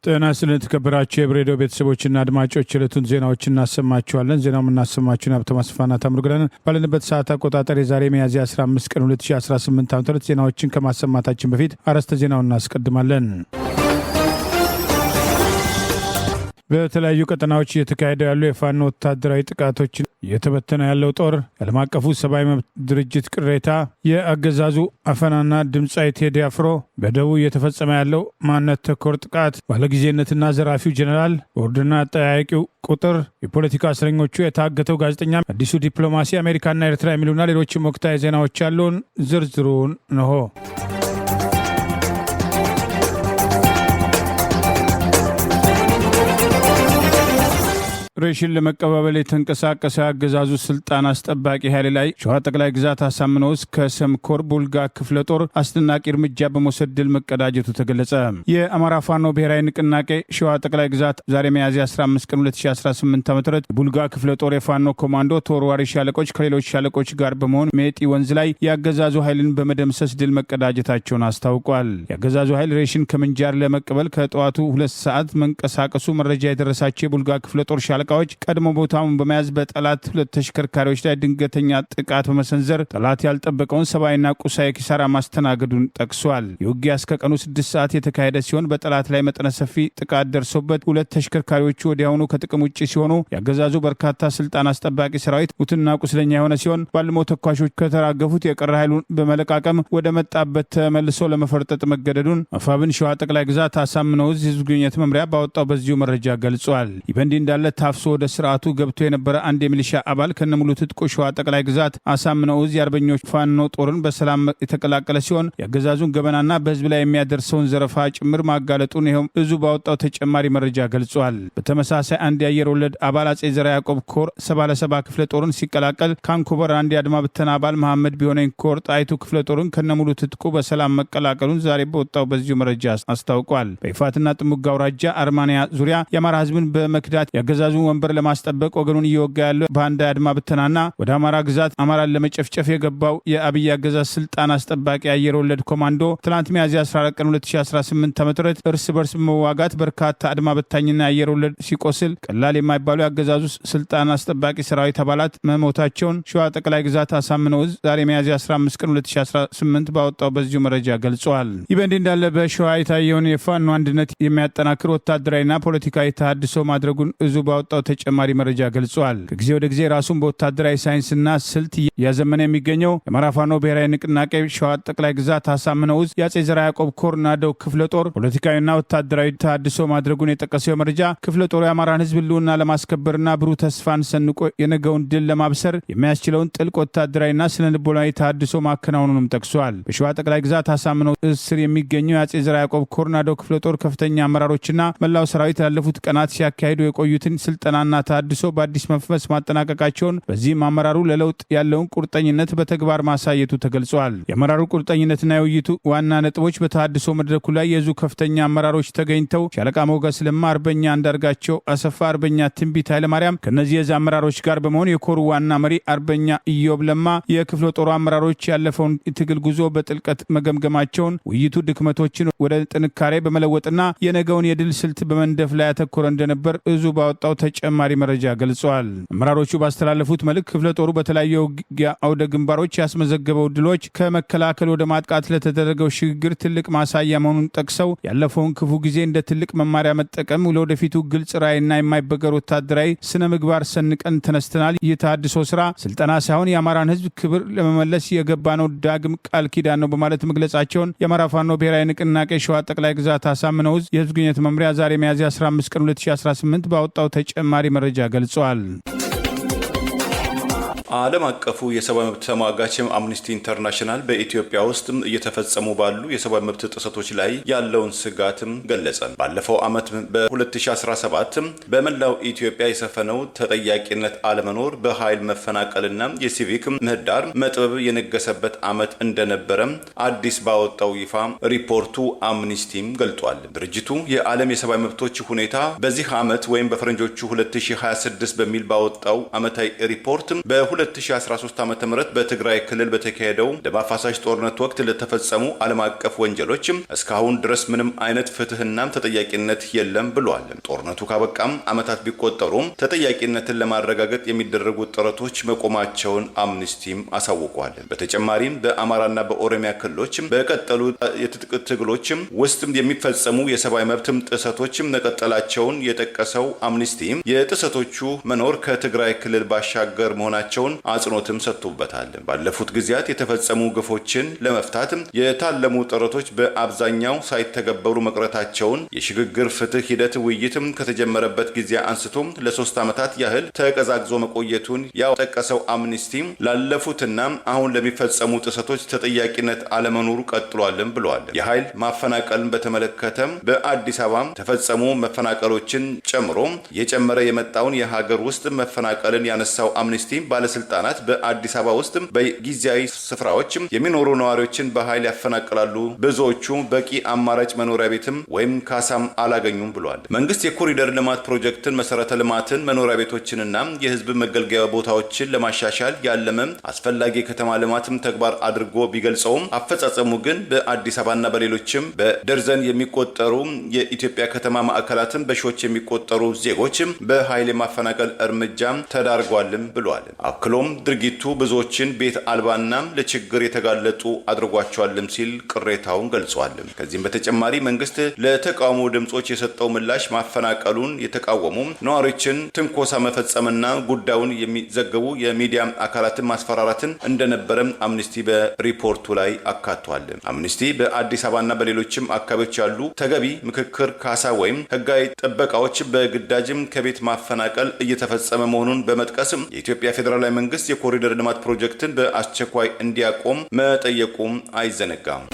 ጤና ይስጥልን ተከበራችሁ የብሬዲዮ ቤተሰቦችና አድማጮች የዕለቱን ዜናዎችን እናሰማችኋለን። ዜናውን የምናሰማችሁን ሀብተ ማስፋና ታምሩግለን ባለንበት ሰዓት አቆጣጠር የዛሬ ሚያዝያ 15 ቀን 2018 ዓ.ም ዜናዎችን ከማሰማታችን በፊት አርዕስተ ዜናውን እናስቀድማለን። በተለያዩ ቀጠናዎች እየተካሄዱ ያሉ የፋኖ ወታደራዊ ጥቃቶችን እየተበተነ ያለው ጦር የዓለም አቀፉ ሰብአዊ መብት ድርጅት ቅሬታ፣ የአገዛዙ አፈናና ድምፃዊ ቴዲ አፍሮ፣ በደቡብ እየተፈጸመ ያለው ማንነት ተኮር ጥቃት፣ ባለጊዜነትና ዘራፊው ጀኔራል፣ ቦርድና አጠያያቂው ቁጥር፣ የፖለቲካ እስረኞቹ፣ የታገተው ጋዜጠኛ፣ አዲሱ ዲፕሎማሲ፣ አሜሪካና ኤርትራ የሚሉና ሌሎችም ወቅታዊ ዜናዎች ያሉን ዝርዝሩን ነሆ። ሬሽን ለመቀባበል የተንቀሳቀሰ አገዛዙ ስልጣን አስጠባቂ ኃይል ላይ ሸዋ ጠቅላይ ግዛት አሳምነው ውስጥ ከሰምኮር ቡልጋ ክፍለ ጦር አስደናቂ እርምጃ በመውሰድ ድል መቀዳጀቱ ተገለጸ። የአማራ ፋኖ ብሔራዊ ንቅናቄ ሸዋ ጠቅላይ ግዛት ዛሬ ሚያዝያ 15 ቀን 2018 ዓ.ም ቡልጋ ክፍለ ጦር የፋኖ ኮማንዶ ተወርዋሪ ሻለቆች ከሌሎች ሻለቆች ጋር በመሆን ሜጢ ወንዝ ላይ የአገዛዙ ኃይልን በመደምሰስ ድል መቀዳጀታቸውን አስታውቋል። የአገዛዙ ኃይል ሬሽን ከምንጃር ለመቀበል ከጠዋቱ 2 ሰዓት መንቀሳቀሱ መረጃ የደረሳቸው የቡልጋ ክፍለ ጦር ሻለቃዎች ቀድሞ ቦታውን በመያዝ በጠላት 2 ተሽከርካሪዎች ላይ ድንገተኛ ጥቃት በመሰንዘር ጠላት ያልጠበቀውን ሰብአዊና ቁሳዊ ኪሳራ ማስተናገዱን ጠቅሷል። የውጊያ እስከ ቀኑ 6 ሰዓት የተካሄደ ሲሆን በጠላት ላይ መጠነ ሰፊ ጥቃት ደርሶበት 2 ተሽከርካሪዎቹ ወዲያውኑ ከጥቅም ውጭ ሲሆኑ ያገዛዙ በርካታ ስልጣን አስጠባቂ ሰራዊት ሙትና ቁስለኛ የሆነ ሲሆን ባልሞ ተኳሾች ከተራገፉት የቀረ ኃይሉን በመለቃቀም ወደ መጣበት ተመልሶ ለመፈርጠጥ መገደዱን አፋብን ሸዋ ጠቅላይ ግዛት አሳምነው ህዝብ ግንኙነት መምሪያ ባወጣው በዚሁ መረጃ ገልጿል። ይበንዲ እንዳለ ታፍሶ ወደ ስርዓቱ ገብቶ የነበረ አንድ የሚሊሻ አባል ከነሙሉ ትጥቁ ሸዋ ጠቅላይ ግዛት አሳምነው የአርበኞች ፋኖ ጦርን በሰላም የተቀላቀለ ሲሆን የአገዛዙን ገበናና በህዝብ ላይ የሚያደርሰውን ዘረፋ ጭምር ማጋለጡን ይኸው እዙ ባወጣው ተጨማሪ መረጃ ገልጿል። በተመሳሳይ አንድ የአየር ወለድ አባል አጼ ዘርዓ ያዕቆብ ኮር 77 ክፍለ ጦርን ሲቀላቀል ካንኮበር አንድ የአድማ ብተና አባል መሐመድ ቢሆነኝ ኮር ጣይቱ ክፍለ ጦርን ከነሙሉ ትጥቁ በሰላም መቀላቀሉን ዛሬ በወጣው በዚሁ መረጃ አስታውቋል። በይፋትና ጥሙጋ አውራጃ አርማንያ ዙሪያ የአማራ ህዝብን በመክዳት ያገዛዙ ወንበር ለማስጠበቅ ወገኑን እየወጋ ያለው ባንዳ አድማ ብተናና ወደ አማራ ግዛት አማራን ለመጨፍጨፍ የገባው የአብይ አገዛዝ ስልጣን አስጠባቂ አየር ወለድ ኮማንዶ ትላንት ሚያዝያ 14 ቀን 2018 ዓ.ም እርስ በርስ በመዋጋት በርካታ አድማ በታኝና አየር ወለድ ሲቆስል ቀላል የማይባሉ ያገዛዙ ስልጣን አስጠባቂ ሰራዊት አባላት መሞታቸውን ሸዋ ጠቅላይ ግዛት አሳምነው ዛሬ ሚያዝያ 15 ቀን 2018 ባወጣው በዚሁ መረጃ ገልጿል። ይህ በእንዲህ እንዳለ በሸዋ የታየውን የፋኖ አንድነት የሚያጠናክር ወታደራዊና ፖለቲካዊ ተሃድሶ ማድረጉን እዙ ባወጣው ተጨማሪ መረጃ ገልጿል። ከጊዜ ወደ ጊዜ ራሱን በወታደራዊ ሳይንስና ስልት እያዘመነ የሚገኘው የአማራ ፋኖ ብሔራዊ ንቅናቄ ሸዋ ጠቅላይ ግዛት አሳምነው የአጼ ዘርዓ ያዕቆብ ኮር ናደው ክፍለ ጦር ፖለቲካዊና ወታደራዊ ተሃድሶ ማድረጉን የጠቀሰው መረጃ ክፍለ ጦሩ የአማራን ህዝብ ህልውና ለማስከበርና ብሩህ ተስፋን ሰንቆ የነገውን ድል ለማብሰር የሚያስችለውን ጥልቅ ወታደራዊና ስነ ልቦናዊ ተሃድሶ ማከናወኑንም ጠቅሷል። በሸዋ ጠቅላይ ግዛት አሳምነው ስር የሚገኘው የአጼ ዘርዓ ያዕቆብ ኮር ናደው ክፍለ ጦር ከፍተኛ አመራሮችና መላው ሰራዊት ላለፉት ቀናት ሲያካሂዱ የቆዩትን ስልጠናና ተሃድሶ በአዲስ መንፈስ ማጠናቀቃቸውን በዚህም አመራሩ ለለውጥ ያለውን ቁርጠኝነት በተግባር ማሳየቱ ተገልጿል። የአመራሩ ቁርጠኝነትና የውይይቱ ዋና ነጥቦች በተሃድሶ መድረኩ ላይ የዙ ከፍተኛ አመራሮች ተገኝተው ሻለቃ ሞገስ ለማ፣ አርበኛ አንዳርጋቸው አሰፋ፣ አርበኛ ትንቢት ኃይለማርያም ከነዚህ የዛ አመራሮች ጋር በመሆን የኮሩ ዋና መሪ አርበኛ ኢዮብ ለማ የክፍለ ጦሩ አመራሮች ያለፈውን ትግል ጉዞ በጥልቀት መገምገማቸውን ውይይቱ ድክመቶችን ወደ ጥንካሬ በመለወጥና የነገውን የድል ስልት በመንደፍ ላይ ያተኮረ እንደነበር እዙ ባወጣው ተጨማሪ መረጃ ገልጿል። አመራሮቹ ባስተላለፉት መልእክት ክፍለ ጦሩ በተለያዩ ውጊያ አውደ ግንባሮች ያስመዘገበው ድሎች ከመከላከል ወደ ማጥቃት ለተደረገው ሽግግር ትልቅ ማሳያ መሆኑን ጠቅሰው ያለፈውን ክፉ ጊዜ እንደ ትልቅ መማሪያ መጠቀም ለወደፊቱ ግልጽ ራዕይና የማይበገር ወታደራዊ ስነ ምግባር ሰንቀን ተነስተናል። ይህ ተሃድሶ ስራ ስልጠና ሳይሆን የአማራን ህዝብ ክብር ለመመለስ የገባነው ዳግም ቃል ኪዳን ነው በማለት መግለጻቸውን የአማራ ፋኖ ብሔራዊ ንቅናቄ ሸዋ ጠቅላይ ግዛት አሳምነው የህዝብ ግንኙነት መምሪያ ዛሬ ሚያዝያ 15 ቀን 2018 ባወጣው ተጨማሪ መረጃ ገልጿል። ዓለም አቀፉ የሰብአዊ መብት ተሟጋች አምነስቲ ኢንተርናሽናል በኢትዮጵያ ውስጥ እየተፈጸሙ ባሉ የሰብአዊ መብት ጥሰቶች ላይ ያለውን ስጋት ገለጸ። ባለፈው ዓመት በ2017 በመላው ኢትዮጵያ የሰፈነው ተጠያቂነት አለመኖር፣ በኃይል መፈናቀልና የሲቪክ ምህዳር መጥበብ የነገሰበት ዓመት እንደነበረ አዲስ ባወጣው ይፋ ሪፖርቱ አምነስቲም ገልጧል። ድርጅቱ የዓለም የሰብአዊ መብቶች ሁኔታ በዚህ ዓመት ወይም በፈረንጆቹ 2026 በሚል ባወጣው ዓመታዊ ሪፖርት በ2013 ዓ.ም በትግራይ ክልል በተካሄደው ደም አፋሳሽ ጦርነት ወቅት ለተፈጸሙ ዓለም አቀፍ ወንጀሎች እስካሁን ድረስ ምንም አይነት ፍትህና ተጠያቂነት የለም ብሏል። ጦርነቱ ካበቃም ዓመታት ቢቆጠሩም ተጠያቂነትን ለማረጋገጥ የሚደረጉ ጥረቶች መቆማቸውን አምነስቲም አሳውቋል። በተጨማሪም በአማራና በኦሮሚያ ክልሎች በቀጠሉ የትጥቅ ትግሎች ውስጥ የሚፈጸሙ የሰብአዊ መብት ጥሰቶች መቀጠላቸውን የጠቀሰው አምነስቲ የጥሰቶቹ መኖር ከትግራይ ክልል ባሻገር መሆናቸውን አጽንኦትም ሰጥቶበታል። ባለፉት ጊዜያት የተፈጸሙ ግፎችን ለመፍታት የታለሙ ጥረቶች በአብዛኛው ሳይተገበሩ መቅረታቸውን የሽግግር ፍትህ ሂደት ውይይትም ከተጀመረበት ጊዜ አንስቶ ለ3 ዓመታት ያህል ተቀዛቅዞ መቆየቱን ያጠቀሰው አምነስቲ ላለፉትና አሁን ለሚፈጸሙ ጥሰቶች ተጠያቂነት አለመኖሩ ቀጥሏልም ብለዋል። የኃይል ማፈናቀልን በተመለከተ በአዲስ አበባ ተፈጸሙ መፈናቀሎችን ጨምሮ የጨመረ የመጣውን የሀገር ውስጥ መፈናቀልን ያነሳው አምነስቲ ባለስልጣናት በአዲስ አበባ ውስጥ በጊዜያዊ ስፍራዎች የሚኖሩ ነዋሪዎችን በኃይል ያፈናቅላሉ፣ ብዙዎቹ በቂ አማራጭ መኖሪያ ቤትም ወይም ካሳም አላገኙም ብሏል። መንግስት የኮሪደር ልማት ፕሮጀክትን፣ መሰረተ ልማትን፣ መኖሪያ ቤቶችንና የህዝብ መገልገያ ቦታዎችን ለማሻሻል ያለመ አስፈላጊ የከተማ ልማትም ተግባር አድርጎ ቢገልጸውም አፈጻጸሙ ግን በአዲስ አበባና በሌሎችም በደርዘን የሚቆጠሩ የኢትዮጵያ ከተማ ማዕከላትን በሺዎች የሚቆጠሩ ዜጎች በኃይል የማፈናቀል እርምጃ ተዳርጓልም ብሏል። አክሎም ድርጊቱ ብዙዎችን ቤት አልባና ለችግር የተጋለጡ አድርጓቸዋልም ሲል ቅሬታውን ገልጿል። ከዚህም በተጨማሪ መንግስት ለተቃውሞ ድምጾች የሰጠው ምላሽ ማፈናቀሉን የተቃወሙ ነዋሪዎችን ትንኮሳ መፈጸምና ጉዳዩን የሚዘግቡ የሚዲያ አካላትን ማስፈራራትን እንደነበረም አምነስቲ በሪፖርቱ ላይ አካቷል። አምነስቲ በአዲስ አበባና በሌሎችም አካባቢዎች ያሉ ተገቢ ምክክር፣ ካሳ ወይም ህጋዊ ጥበቃዎች በግዳጅም ከቤት ማፈናቀል እየተፈጸመ መሆኑን በመጥቀስም የኢትዮጵያ ፌዴራላዊ መንግስት የኮሪደር ልማት ፕሮጀክትን በአስቸኳይ እንዲያቆም መጠየቁም አይዘነጋም።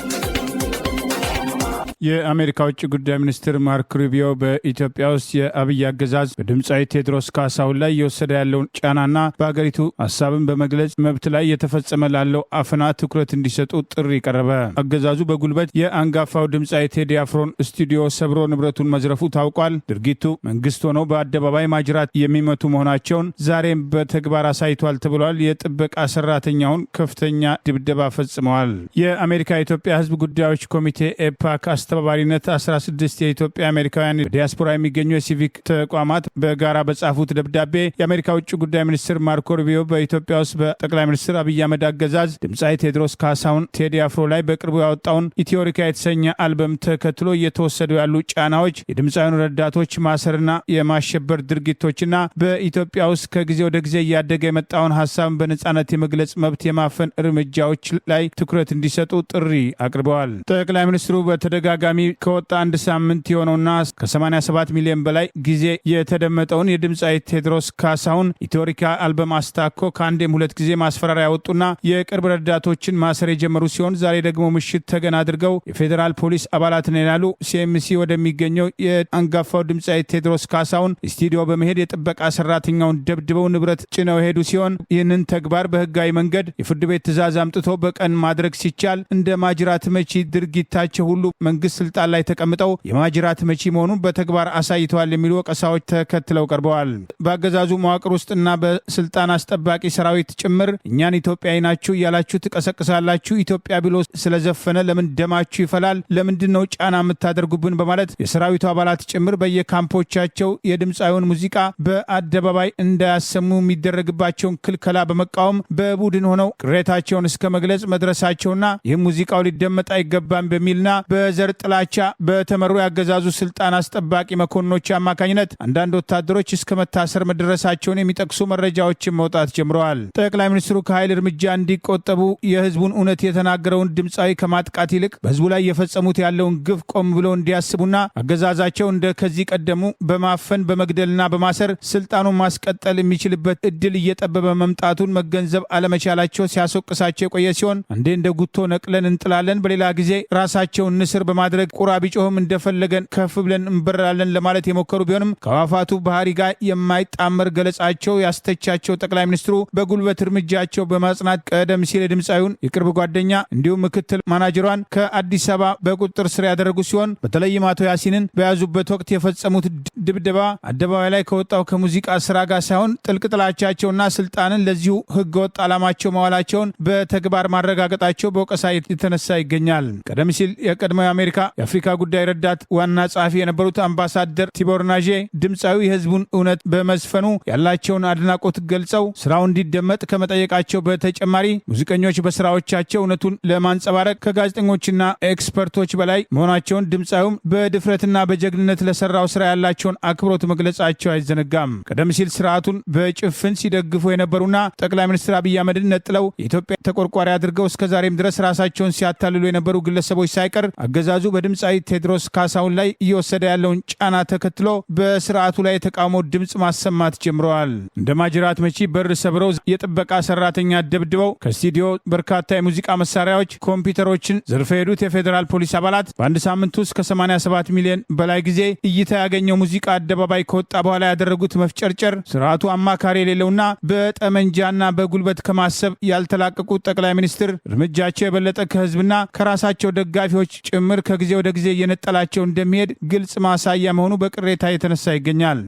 የአሜሪካ ውጭ ጉዳይ ሚኒስትር ማርክ ሩቢዮ በኢትዮጵያ ውስጥ የአብይ አገዛዝ በድምፃዊ ቴዎድሮስ ካሳሁን ላይ እየወሰደ ያለውን ጫናና በሀገሪቱ ሀሳብን በመግለጽ መብት ላይ የተፈጸመ ላለው አፈና ትኩረት እንዲሰጡ ጥሪ ቀረበ። አገዛዙ በጉልበት የአንጋፋው ድምፃዊ ቴዲ አፍሮን ስቱዲዮ ሰብሮ ንብረቱን መዝረፉ ታውቋል። ድርጊቱ መንግስት ሆነው በአደባባይ ማጅራት የሚመቱ መሆናቸውን ዛሬም በተግባር አሳይቷል ተብሏል። የጥበቃ ሰራተኛውን ከፍተኛ ድብደባ ፈጽመዋል። የአሜሪካ የኢትዮጵያ ህዝብ ጉዳዮች ኮሚቴ ኤፓክ አስተባባሪነት 16 የኢትዮጵያ አሜሪካውያን በዲያስፖራ የሚገኙ የሲቪክ ተቋማት በጋራ በጻፉት ደብዳቤ የአሜሪካ ውጭ ጉዳይ ሚኒስትር ማርኮ ሩቢዮ በኢትዮጵያ ውስጥ በጠቅላይ ሚኒስትር አብይ አህመድ አገዛዝ ድምፃዊ ቴዎድሮስ ካሳሁን ቴዲ አፍሮ ላይ በቅርቡ ያወጣውን ኢትዮሪካ የተሰኘ አልበም ተከትሎ እየተወሰዱ ያሉ ጫናዎች፣ የድምፃዊውን ረዳቶች ማሰርና የማሸበር ድርጊቶችና በኢትዮጵያ ውስጥ ከጊዜ ወደ ጊዜ እያደገ የመጣውን ሀሳብን በነጻነት የመግለጽ መብት የማፈን እርምጃዎች ላይ ትኩረት እንዲሰጡ ጥሪ አቅርበዋል። ጠቅላይ ሚኒስትሩ በተደጋጋሚ ከወጣ አንድ ሳምንት የሆነውና ከ87 ሚሊዮን በላይ ጊዜ የተደመጠውን የድምፃዊ ቴዎድሮስ ካሳሁን ኢትዮሪካ አልበም አስታኮ ከአንዴም 2 ጊዜ ማስፈራሪያ ያወጡና የቅርብ ረዳቶችን ማሰር የጀመሩ ሲሆን ዛሬ ደግሞ ምሽት ተገን አድርገው የፌዴራል ፖሊስ አባላትን ይላሉ ሲኤምሲ ወደሚገኘው የአንጋፋው ድምፃዊ ቴዎድሮስ ካሳሁን ስቱዲዮ በመሄድ የጥበቃ ሰራተኛውን ደብድበው ንብረት ጭነው የሄዱ ሲሆን ይህንን ተግባር በህጋዊ መንገድ የፍርድ ቤት ትዕዛዝ አምጥቶ በቀን ማድረግ ሲቻል እንደ ማጅራት መቺ ድርጊታቸው ሁሉ መንግስት ስልጣን ላይ ተቀምጠው የማጅራት መቺ መሆኑን በተግባር አሳይተዋል የሚሉ ወቀሳዎች ተከትለው ቀርበዋል። በአገዛዙ መዋቅር ውስጥና በስልጣን አስጠባቂ ሰራዊት ጭምር እኛን ኢትዮጵያዊ ናችሁ እያላችሁ ትቀሰቅሳላችሁ፣ ኢትዮጵያ ብሎ ስለዘፈነ ለምን ደማችሁ ይፈላል፣ ለምንድን ነው ጫና የምታደርጉብን በማለት የሰራዊቱ አባላት ጭምር በየካምፖቻቸው የድምፃዊውን ሙዚቃ በአደባባይ እንዳያሰሙ የሚደረግባቸውን ክልከላ በመቃወም በቡድን ሆነው ቅሬታቸውን እስከ መግለጽ መድረሳቸውና ይህም ሙዚቃው ሊደመጥ አይገባም በሚልና በዘር ጥላቻ በተመሩ ያገዛዙ ስልጣን አስጠባቂ መኮንኖች አማካኝነት አንዳንድ ወታደሮች እስከ መታሰር መድረሳቸውን የሚጠቅሱ መረጃዎችን መውጣት ጀምረዋል። ጠቅላይ ሚኒስትሩ ከኃይል እርምጃ እንዲቆጠቡ የህዝቡን እውነት የተናገረውን ድምፃዊ ከማጥቃት ይልቅ በህዝቡ ላይ የፈጸሙት ያለውን ግፍ ቆም ብለው እንዲያስቡና አገዛዛቸው እንደ ከዚህ ቀደሙ በማፈን በመግደልና በማሰር ስልጣኑን ማስቀጠል የሚችልበት እድል እየጠበበ መምጣቱን መገንዘብ አለመቻላቸው ሲያስወቅሳቸው የቆየ ሲሆን አንዴ እንደ ጉቶ ነቅለን እንጥላለን፣ በሌላ ጊዜ ራሳቸውን ንስር በማድረግ ቁራ ቢጮህም እንደፈለገን ከፍ ብለን እንበራለን ለማለት የሞከሩ ቢሆንም ከአዕዋፋቱ ባህሪ ጋር የማይጣመር ገለጻቸው ያስተቻቸው ጠቅላይ ሚኒስትሩ በጉልበት እርምጃቸው በማጽናት ቀደም ሲል ድምፃዊውን የቅርብ ጓደኛ እንዲሁም ምክትል ማናጀሯን ከአዲስ አበባ በቁጥጥር ስር ያደረጉ ሲሆን በተለይም አቶ ያሲንን በያዙበት ወቅት የፈጸሙት ድብደባ አደባባይ ላይ ከወጣው ከሙዚቃ ስራ ጋር ሳይሆን ጥልቅ ጥላቻቸውና ስልጣንን ለዚሁ ህገወጥ ዓላማቸው መዋላቸውን በተግባር ማረጋገጣቸው በወቀሳ የተነሳ ይገኛል። ቀደም ሲል የቀድሞው የአሜሪካ የአፍሪካ ጉዳይ ረዳት ዋና ጸሐፊ የነበሩት አምባሳደር ቲቦር ናዤ ድምፃዊ የህዝቡን እውነት በመዝፈኑ ያላቸውን አድናቆት ገልጸው ስራው እንዲደመጥ ከመጠየቃቸው በተጨማሪ ሙዚቀኞች በስራዎቻቸው እውነቱን ለማንጸባረቅ ከጋዜጠኞችና ኤክስፐርቶች በላይ መሆናቸውን ድምፃዊውም በድፍረትና በጀግንነት ለሰራው ስራ ያላቸውን አክብሮት መግለጻቸው አይዘነጋም። ቀደም ሲል ስርዓቱን በጭፍን ሲደግፉ የነበሩና ጠቅላይ ሚኒስትር አብይ አህመድን ነጥለው የኢትዮጵያ ተቆርቋሪ አድርገው እስከዛሬም ድረስ ራሳቸውን ሲያታልሉ የነበሩ ግለሰቦች ሳይቀር አገዛዙ በድምፃዊ ቴዎድሮስ ካሳሁን ላይ እየወሰደ ያለውን ጫና ተከትሎ በስርዓቱ ላይ የተቃውሞ ድምፅ ማሰማት ጀምረዋል። እንደ ማጅራት መቺ በር ሰብረው የጥበቃ ሰራተኛ ደብድበው ከስቱዲዮ በርካታ የሙዚቃ መሳሪያዎች፣ ኮምፒውተሮችን ዘርፈው የሄዱት የፌዴራል ፖሊስ አባላት በአንድ ሳምንት ውስጥ ከ87 ሚሊዮን በላይ ጊዜ እይታ ያገኘው ሙዚቃ አደባባይ ከወጣ በኋላ ያደረጉት መፍጨርጨር ስርዓቱ አማካሪ የሌለውና በጠመንጃና በጉልበት ከማሰብ ያልተላቀቁት ጠቅላይ ሚኒስትር እርምጃቸው የበለጠ ከህዝብና ከራሳቸው ደጋፊዎች ጭምር ከጊዜ ወደ ጊዜ እየነጠላቸው እንደሚሄድ ግልጽ ማሳያ መሆኑ በቅሬታ የተነሳ ይገኛል።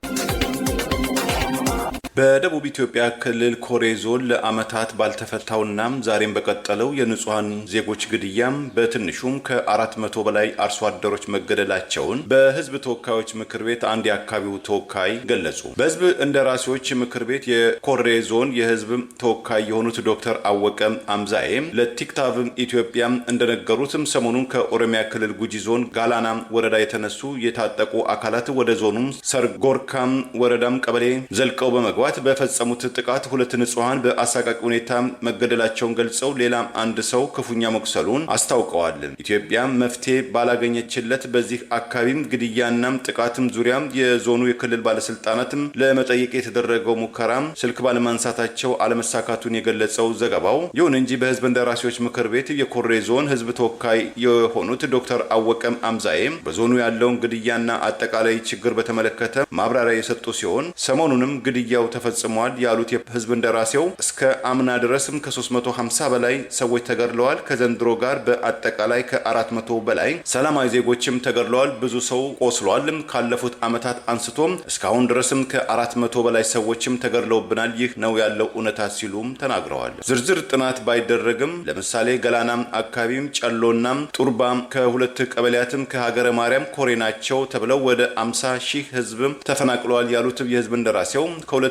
በደቡብ ኢትዮጵያ ክልል ኮሬ ዞን ለዓመታት ባልተፈታውና ዛሬም በቀጠለው የንጹሐን ዜጎች ግድያም በትንሹም ከ400 በላይ አርሶ አደሮች መገደላቸውን በህዝብ ተወካዮች ምክር ቤት አንድ የአካባቢው ተወካይ ገለጹ። በህዝብ እንደራሴዎች ምክር ቤት የኮሬ ዞን የህዝብ ተወካይ የሆኑት ዶክተር አወቀ አምዛዬ ለቲክታቭ ኢትዮጵያ እንደነገሩትም ሰሞኑን ከኦሮሚያ ክልል ጉጂ ዞን ጋላና ወረዳ የተነሱ የታጠቁ አካላት ወደ ዞኑ ሰርጎርካም ወረዳም ቀበሌ ዘልቀው በመግባት በፈጸሙት ጥቃት 2 ንጹሃን በአሳቃቂ ሁኔታ መገደላቸውን ገልጸው ሌላም አንድ ሰው ክፉኛ መቁሰሉን አስታውቀዋል። ኢትዮጵያ መፍትሄ ባላገኘችለት በዚህ አካባቢም ግድያና ጥቃትም ዙሪያ የዞኑ የክልል ባለስልጣናትም ለመጠየቅ የተደረገው ሙከራ ስልክ ባለማንሳታቸው አለመሳካቱን የገለጸው ዘገባው፣ ይሁን እንጂ በህዝብ እንደራሴዎች ምክር ቤት የኮሬ ዞን ህዝብ ተወካይ የሆኑት ዶክተር አወቀም አምዛዬ በዞኑ ያለውን ግድያና አጠቃላይ ችግር በተመለከተ ማብራሪያ የሰጡ ሲሆን ሰሞኑንም ግድያው ተፈጽሟል ያሉት የህዝብ እንደራሴው እስከ አምና ድረስም ከ350 በላይ ሰዎች ተገድለዋል። ከዘንድሮ ጋር በአጠቃላይ ከ400 በላይ ሰላማዊ ዜጎችም ተገድለዋል። ብዙ ሰው ቆስሏል። ካለፉት ዓመታት አንስቶም እስካሁን ድረስም ከ400 በላይ ሰዎችም ተገድለውብናል። ይህ ነው ያለው እውነታ ሲሉም ተናግረዋል። ዝርዝር ጥናት ባይደረግም ለምሳሌ ገላናም አካባቢም ጨሎና ጡርባ ከ2 ቀበሌያትም ከሀገረ ማርያም ኮሬ ናቸው ተብለው ወደ 50 ሺህ ህዝብ ተፈናቅለዋል ያሉት የህዝብ እንደራሴው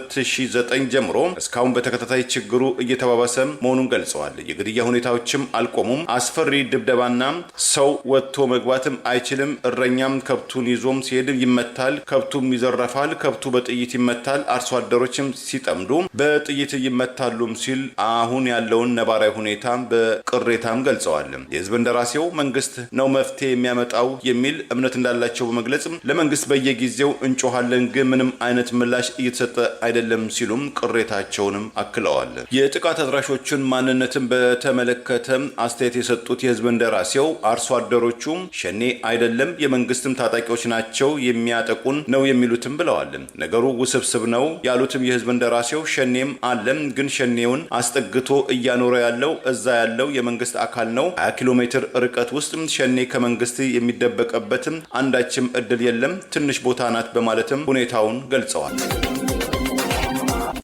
ከ2009 ጀምሮ እስካሁን በተከታታይ ችግሩ እየተባባሰ መሆኑን ገልጸዋል። የግድያ ሁኔታዎችም አልቆሙም። አስፈሪ ድብደባና ሰው ወጥቶ መግባትም አይችልም። እረኛም ከብቱን ይዞም ሲሄድ ይመታል፣ ከብቱም ይዘረፋል፣ ከብቱ በጥይት ይመታል። አርሶ አደሮችም ሲጠምዱ በጥይት ይመታሉም ሲል አሁን ያለውን ነባራዊ ሁኔታ በቅሬታም ገልጸዋል። የህዝብ እንደራሴው መንግስት ነው መፍትሄ የሚያመጣው የሚል እምነት እንዳላቸው በመግለጽ ለመንግስት በየጊዜው እንጮሃለን ግን ምንም አይነት ምላሽ እየተሰጠ አይደለም ሲሉም ቅሬታቸውንም አክለዋል። የጥቃት አድራሾቹን ማንነትን በተመለከተ አስተያየት የሰጡት የህዝብ እንደራሴው አርሶ አደሮቹ ሸኔ አይደለም የመንግስትም ታጣቂዎች ናቸው የሚያጠቁን ነው የሚሉትም ብለዋል። ነገሩ ውስብስብ ነው ያሉትም የህዝብ እንደራሴው ሸኔም አለም ግን ሸኔውን አስጠግቶ እያኖረ ያለው እዛ ያለው የመንግስት አካል ነው። 20 ኪሎ ሜትር ርቀት ውስጥ ሸኔ ከመንግስት የሚደበቅበትም አንዳችም እድል የለም፣ ትንሽ ቦታ ናት በማለትም ሁኔታውን ገልጸዋል።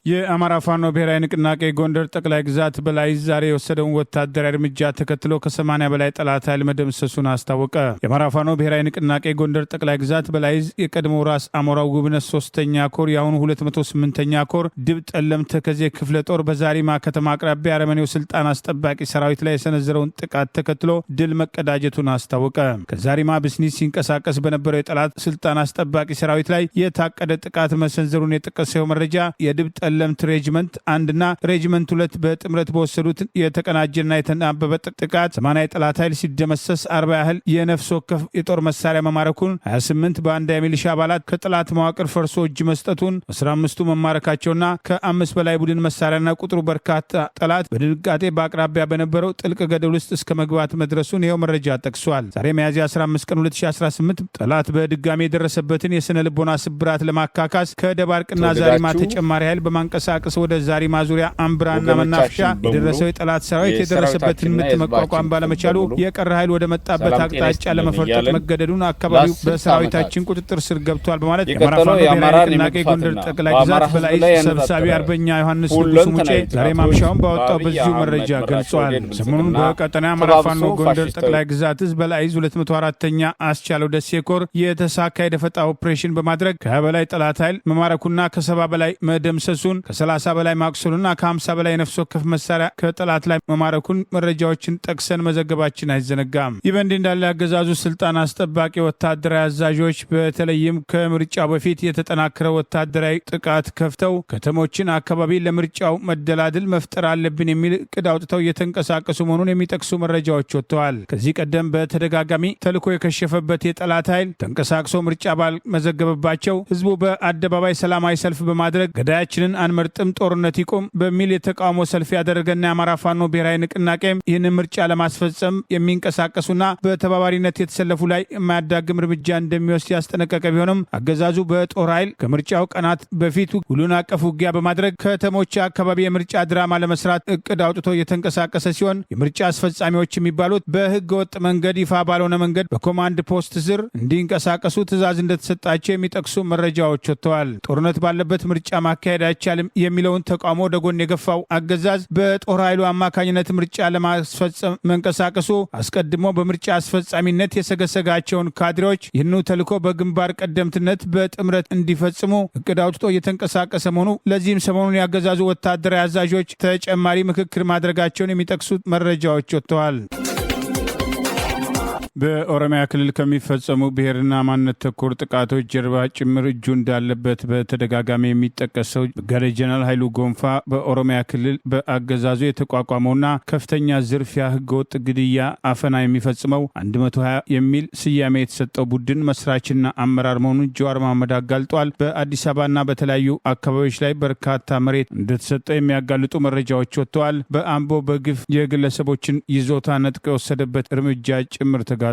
የአማራ ፋኖ ብሔራዊ ንቅናቄ ጎንደር ጠቅላይ ግዛት በላይ ዛሬ የወሰደውን ወታደራዊ እርምጃ ተከትሎ ከ80 በላይ ጠላት ኃይል መደምሰሱን አስታወቀ። የአማራ ፋኖ ብሔራዊ ንቅናቄ ጎንደር ጠቅላይ ግዛት በላይ የቀድሞ ራስ አሞራው ውብነት 3ኛ ኮር የአሁኑ 208ኛ ኮር ድብ ጠለምት ተከዜ ክፍለ ጦር በዛሪማ ከተማ አቅራቢያ አረመኔው ስልጣን አስጠባቂ ሰራዊት ላይ የሰነዘረውን ጥቃት ተከትሎ ድል መቀዳጀቱን አስታወቀ። ከዛሪማ ብስኒት ሲንቀሳቀስ በነበረው የጠላት ስልጣን አስጠባቂ ሰራዊት ላይ የታቀደ ጥቃት መሰንዘሩን የጠቀሰው መረጃ የድብ ጠለምት ሬጅመንት 1 እና ሬጅመንት 2 በጥምረት በወሰዱት የተቀናጀና የተናበበ ጥቃት 80 የጠላት ኃይል ሲደመሰስ 40 ያህል የነፍስ ወከፍ የጦር መሳሪያ መማረኩን 28 ባንዳ የሚሊሻ አባላት ከጠላት መዋቅር ፈርሶ እጅ መስጠቱን 15ቱ መማረካቸውና ከ5 በላይ ቡድን መሳሪያና ቁጥሩ በርካታ ጠላት በድንጋጤ በአቅራቢያ በነበረው ጥልቅ ገደል ውስጥ እስከ መግባት መድረሱን ይኸው መረጃ ጠቅሷል። ዛሬ ሚያዝያ 15 ቀን 2018 ጠላት በድጋሚ የደረሰበትን የስነ ልቦና ስብራት ለማካካስ ከደባርቅና ዛሪማ ተጨማሪ ኃይል በማንቀሳቀስ ወደ ዛሪማ ዙሪያ አምብራና መናፈሻ የደረሰው የጠላት ሰራዊት የደረሰበትን ምት መቋቋም ባለመቻሉ የቀረ ኃይል ወደ መጣበት አቅጣጫ ለመፈርጠጥ መገደዱን አካባቢው በሰራዊታችን ቁጥጥር ስር ገብቷል በማለት የአማራ ፋኖ ብሔራዊ ንቅናቄ ጎንደር ጠቅላይ ግዛት በላይ ሰብሳቢ አርበኛ ዮሐንስ ንጉሱ ሙጬ ዛሬ ማምሻውን ባወጣው በዚሁ መረጃ ገልጿል። ሰሞኑን በቀጠና የአማራ ፋኖ ጎንደር ጠቅላይ ግዛት ህዝብ በላይ 204ኛ አስቻለው ደሴ ኮር የተሳካ የደፈጣ ኦፕሬሽን በማድረግ ከ20 በላይ ጠላት ኃይል መማረኩና ከ70 በላይ መደምሰሱን ከ30 በላይ ማቁሰሉና ከ50 በላይ ነፍስ ወከፍ መሳሪያ ከጠላት ላይ መማረኩን መረጃዎችን ጠቅሰን መዘገባችን አይዘነጋም። ይህ በእንዲህ እንዳለ አገዛዙ ስልጣን አስጠባቂ ወታደራዊ አዛዦች በተለይም ከምርጫው በፊት የተጠናከረ ወታደራዊ ጥቃት ከፍተው ከተሞችን አካባቢ ለምርጫው መደላድል መፍጠር አለብን የሚል እቅድ አውጥተው እየተንቀሳቀሱ መሆኑን የሚጠቅሱ መረጃዎች ወጥተዋል። ከዚህ ቀደም በተደጋጋሚ ተልዕኮ የከሸፈበት የጠላት ኃይል ተንቀሳቅሶ ምርጫ ባልመዘገበባቸው ህዝቡ በአደባባይ ሰላማዊ ሰልፍ በማድረግ ገዳያችንን አንመርጥም፣ ጦርነት ይቁም በሚል የተቃውሞ ሰልፍ ያደረገና የአማራ ፋኖ ብሔራዊ ንቅናቄም ይህንን ምርጫ ለማስፈጸም የሚንቀሳቀሱና በተባባሪነት የተሰለፉ ላይ የማያዳግም እርምጃ እንደሚወስድ ያስጠነቀቀ ቢሆንም አገዛዙ በጦር ኃይል ከምርጫው ቀናት በፊት ሁሉን አቀፍ ውጊያ በማድረግ ከተሞች አካባቢ የምርጫ ድራማ ለመስራት እቅድ አውጥቶ እየተንቀሳቀሰ ሲሆን የምርጫ አስፈጻሚዎች የሚባሉት በህገ ወጥ መንገድ ይፋ ባልሆነ መንገድ በኮማንድ ፖስት ስር እንዲንቀሳቀሱ ትዕዛዝ እንደተሰጣቸው የሚጠቅሱ መረጃዎች ወጥተዋል። ጦርነት ባለበት ምርጫ ማካሄድ አይቻልም የሚለውን ተቃውሞ ወደ ጎን የገፋው አገዛዝ በጦር ኃይሉ አማካኝነት ምርጫ ለማስፈጸም መንቀሳቀሱ አስቀድሞ በምርጫ አስፈጻሚነት የሰገሰጋቸውን ካድሬዎች ይህኑ ተልዕኮ በግንባር ቀደምትነት በጥምረት እንዲፈጽሙ እቅድ አውጥቶ እየተንቀሳቀሰ መሆኑ ለዚህም ሰሞኑን ያገዛዙ ወታደራዊ አዛዦች ተጨማሪ ምክክር ማድረጋቸውን የሚጠቅሱት መረጃዎች ወጥተዋል። በኦሮሚያ ክልል ከሚፈጸሙ ብሔርና ማንነት ተኮር ጥቃቶች ጀርባ ጭምር እጁ እንዳለበት በተደጋጋሚ የሚጠቀሰው ብርጋዴር ጀነራል ኃይሉ ጎንፋ በኦሮሚያ ክልል በአገዛዙ የተቋቋመውና ከፍተኛ ዝርፊያ፣ ህገወጥ ግድያ፣ አፈና የሚፈጽመው 120 የሚል ስያሜ የተሰጠው ቡድን መስራችና አመራር መሆኑን ጀዋር መሐመድ አጋልጧል። በአዲስ አበባና በተለያዩ አካባቢዎች ላይ በርካታ መሬት እንደተሰጠ የሚያጋልጡ መረጃዎች ወጥተዋል። በአምቦ በግፍ የግለሰቦችን ይዞታ ነጥቆ የወሰደበት እርምጃ ጭምር ተጋልጧል።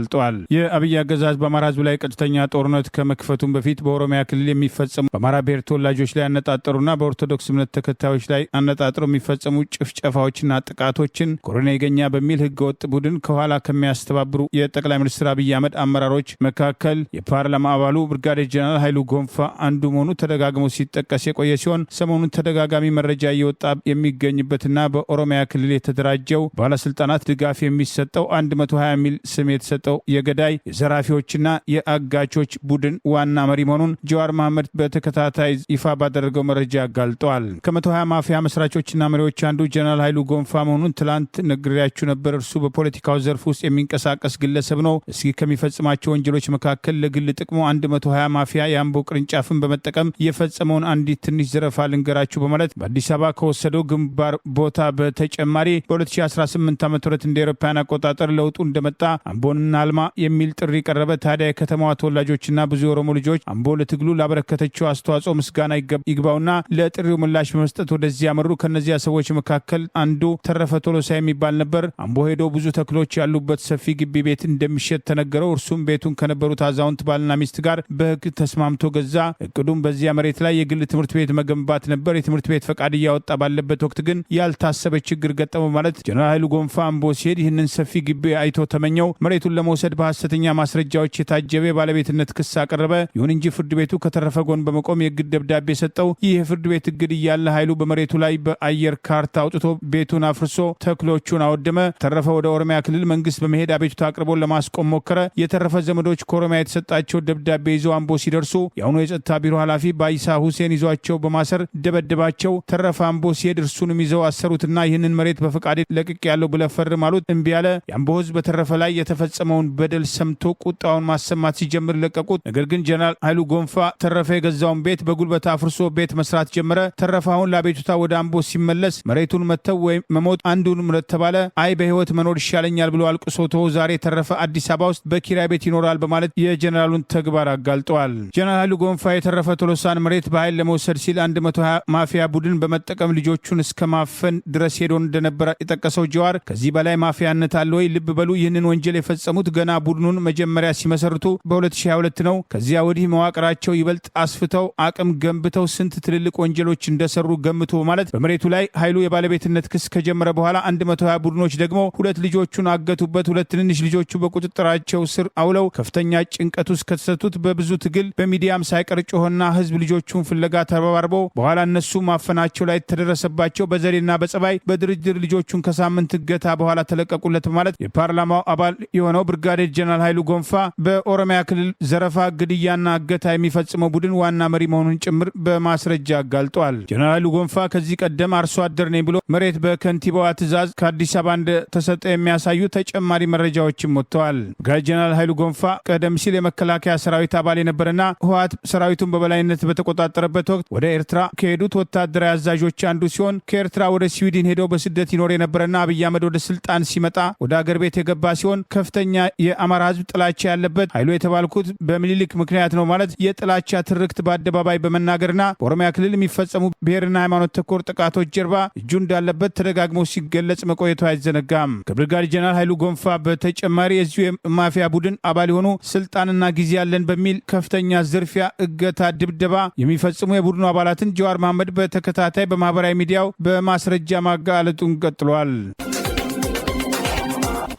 የአብይ አገዛዝ በአማራ ህዝብ ላይ ቀጥተኛ ጦርነት ከመክፈቱም በፊት በኦሮሚያ ክልል የሚፈጸሙ በአማራ ብሔር ተወላጆች ላይ ያነጣጠሩና በኦርቶዶክስ እምነት ተከታዮች ላይ አነጣጥረው የሚፈጸሙ ጭፍጨፋዎችና ጥቃቶችን ኮሮና ይገኛ በሚል ህገወጥ ቡድን ከኋላ ከሚያስተባብሩ የጠቅላይ ሚኒስትር አብይ አህመድ አመራሮች መካከል የፓርላማ አባሉ ብርጋዴር ጀነራል ኃይሉ ጎንፋ አንዱ መሆኑ ተደጋግሞ ሲጠቀስ የቆየ ሲሆን ሰሞኑን ተደጋጋሚ መረጃ እየወጣ የሚገኝበትና በኦሮሚያ ክልል የተደራጀው ባለስልጣናት ድጋፍ የሚሰጠው 120 የሚል ስም የተሰጠው የገዳይ የዘራፊዎችና የአጋቾች ቡድን ዋና መሪ መሆኑን ጀዋር መሐመድ በተከታታይ ይፋ ባደረገው መረጃ አጋልጠዋል። ከ120 ማፊያ መስራቾችና መሪዎች አንዱ ጀነራል ኃይሉ ጎንፋ መሆኑን ትላንት ነግሬያችሁ ነበር። እርሱ በፖለቲካው ዘርፍ ውስጥ የሚንቀሳቀስ ግለሰብ ነው። እስኪ ከሚፈጽማቸው ወንጀሎች መካከል ለግል ጥቅሙ 120 ማፊያ የአምቦ ቅርንጫፍን በመጠቀም የፈጸመውን አንዲት ትንሽ ዘረፋ ልንገራችሁ በማለት በአዲስ አበባ ከወሰደው ግንባር ቦታ በተጨማሪ በ2018 ዓ ም እንደ አውሮፓውያን አቆጣጠር ለውጡ እንደመጣ አምቦንና አልማ የሚል ጥሪ ቀረበ። ታዲያ የከተማዋ ተወላጆችና ብዙ የኦሮሞ ልጆች አምቦ ለትግሉ ላበረከተችው አስተዋጽኦ ምስጋና ይግባውና ለጥሪው ምላሽ በመስጠት ወደዚህ ያመሩ። ከነዚያ ሰዎች መካከል አንዱ ተረፈ ቶሎሳ የሚባል ነበር። አምቦ ሄዶ ብዙ ተክሎች ያሉበት ሰፊ ግቢ ቤት እንደሚሸጥ ተነገረው። እርሱም ቤቱን ከነበሩት አዛውንት ባልና ሚስት ጋር በህግ ተስማምቶ ገዛ። እቅዱም በዚያ መሬት ላይ የግል ትምህርት ቤት መገንባት ነበር። የትምህርት ቤት ፈቃድ እያወጣ ባለበት ወቅት ግን ያልታሰበ ችግር ገጠመው ማለት ጀነራል ኃይሉ ጎንፋ አምቦ ሲሄድ ይህንን ሰፊ ግቢ አይቶ ተመኘው። መሬቱን ለመውሰድ በሐሰተኛ ማስረጃዎች የታጀበ የባለቤትነት ክስ አቀረበ። ይሁን እንጂ ፍርድ ቤቱ ከተረፈ ጎን በመቆም የእግድ ደብዳቤ ሰጠው። ይህ የፍርድ ቤት እግድ እያለ ኃይሉ በመሬቱ ላይ በአየር ካርታ አውጥቶ ቤቱን አፍርሶ ተክሎቹን አወደመ። ተረፈ ወደ ኦሮሚያ ክልል መንግስት በመሄድ አቤቱታ አቅርቦ ለማስቆም ሞከረ። የተረፈ ዘመዶች ከኦሮሚያ የተሰጣቸው ደብዳቤ ይዘው አምቦ ሲደርሱ የአሁኑ የጸጥታ ቢሮ ኃላፊ ባይሳ ሁሴን ይዟቸው በማሰር ደበደባቸው። ተረፈ አምቦ ሲሄድ እርሱንም ይዘው አሰሩትና ይህንን መሬት በፈቃድ ለቅቅ ያለው ብለህ ፈርም አሉት። እምቢ አለ። የአምቦ ህዝብ በተረፈ ላይ የተፈጸመ የተፈጸመውን በደል ሰምቶ ቁጣውን ማሰማት ሲጀምር ለቀቁት። ነገር ግን ጀነራል ኃይሉ ጎንፋ ተረፈ የገዛውን ቤት በጉልበት አፍርሶ ቤት መስራት ጀመረ። ተረፈ አሁን ለአቤቱታ ወደ አምቦ ሲመለስ መሬቱን መተው ወይም መሞት አንዱን ምረት ተባለ። አይ በህይወት መኖር ይሻለኛል ብሎ አልቅሶ ተወው። ዛሬ ተረፈ አዲስ አበባ ውስጥ በኪራይ ቤት ይኖራል በማለት የጀነራሉን ተግባር አጋልጠዋል። ጀነራል ኃይሉ ጎንፋ የተረፈ ቶሎሳን መሬት በኃይል ለመውሰድ ሲል 120 ማፊያ ቡድን በመጠቀም ልጆቹን እስከ ማፈን ድረስ ሄዶ እንደነበረ የጠቀሰው ጀዋር ከዚህ በላይ ማፊያነት አለ ወይ? ልብ በሉ ይህንን ወንጀል የፈጸሙት ገና ቡድኑን መጀመሪያ ሲመሰርቱ በ2022 ነው። ከዚያ ወዲህ መዋቅራቸው ይበልጥ አስፍተው አቅም ገንብተው ስንት ትልልቅ ወንጀሎች እንደሰሩ ገምቶ ማለት በመሬቱ ላይ ኃይሉ የባለቤትነት ክስ ከጀመረ በኋላ 120 ቡድኖች ደግሞ ሁለት ልጆቹን አገቱበት። ሁለት ትንንሽ ልጆቹ በቁጥጥራቸው ስር አውለው ከፍተኛ ጭንቀት ውስጥ ከተሰቱት በብዙ ትግል በሚዲያም ሳይቀር ጮሆና ህዝብ ልጆቹን ፍለጋ ተረባርቦ በኋላ እነሱ ማፈናቸው ላይ ተደረሰባቸው። በዘዴና በጸባይ በድርድር ልጆቹን ከሳምንት እገታ በኋላ ተለቀቁለት በማለት የፓርላማው አባል የሆነው ብርጋዴር ጀነራል ኃይሉ ጎንፋ በኦሮሚያ ክልል ዘረፋ፣ ግድያና እገታ የሚፈጽመው ቡድን ዋና መሪ መሆኑን ጭምር በማስረጃ አጋልጧል። ጀነራል ኃይሉ ጎንፋ ከዚህ ቀደም አርሶ አደር ነኝ ብሎ መሬት በከንቲባዋ ትዕዛዝ ከአዲስ አበባ እንደተሰጠ የሚያሳዩ ተጨማሪ መረጃዎችም ወጥተዋል። ብርጋዴር ጀነራል ኃይሉ ጎንፋ ቀደም ሲል የመከላከያ ሰራዊት አባል የነበረና ህወሓት ሰራዊቱን በበላይነት በተቆጣጠረበት ወቅት ወደ ኤርትራ ከሄዱት ወታደራዊ አዛዦች አንዱ ሲሆን ከኤርትራ ወደ ስዊድን ሄደው በስደት ይኖር የነበረና አብይ አህመድ ወደ ስልጣን ሲመጣ ወደ አገር ቤት የገባ ሲሆን ከፍተኛ የአማራ ህዝብ ጥላቻ ያለበት ኃይሉ የተባልኩት በሚኒሊክ ምክንያት ነው ማለት የጥላቻ ትርክት በአደባባይ በመናገርና በኦሮሚያ ክልል የሚፈጸሙ ብሔርና ሃይማኖት ተኮር ጥቃቶች ጀርባ እጁ እንዳለበት ተደጋግሞ ሲገለጽ መቆየቱ አይዘነጋም። ከብርጋዴር ጀነራል ኃይሉ ጎንፋ በተጨማሪ የዚሁ የማፊያ ቡድን አባል የሆኑ ስልጣንና ጊዜ ያለን በሚል ከፍተኛ ዝርፊያ፣ እገታ፣ ድብደባ የሚፈጽሙ የቡድኑ አባላትን ጀዋር መሐመድ በተከታታይ በማህበራዊ ሚዲያው በማስረጃ ማጋለጡን ቀጥሏል።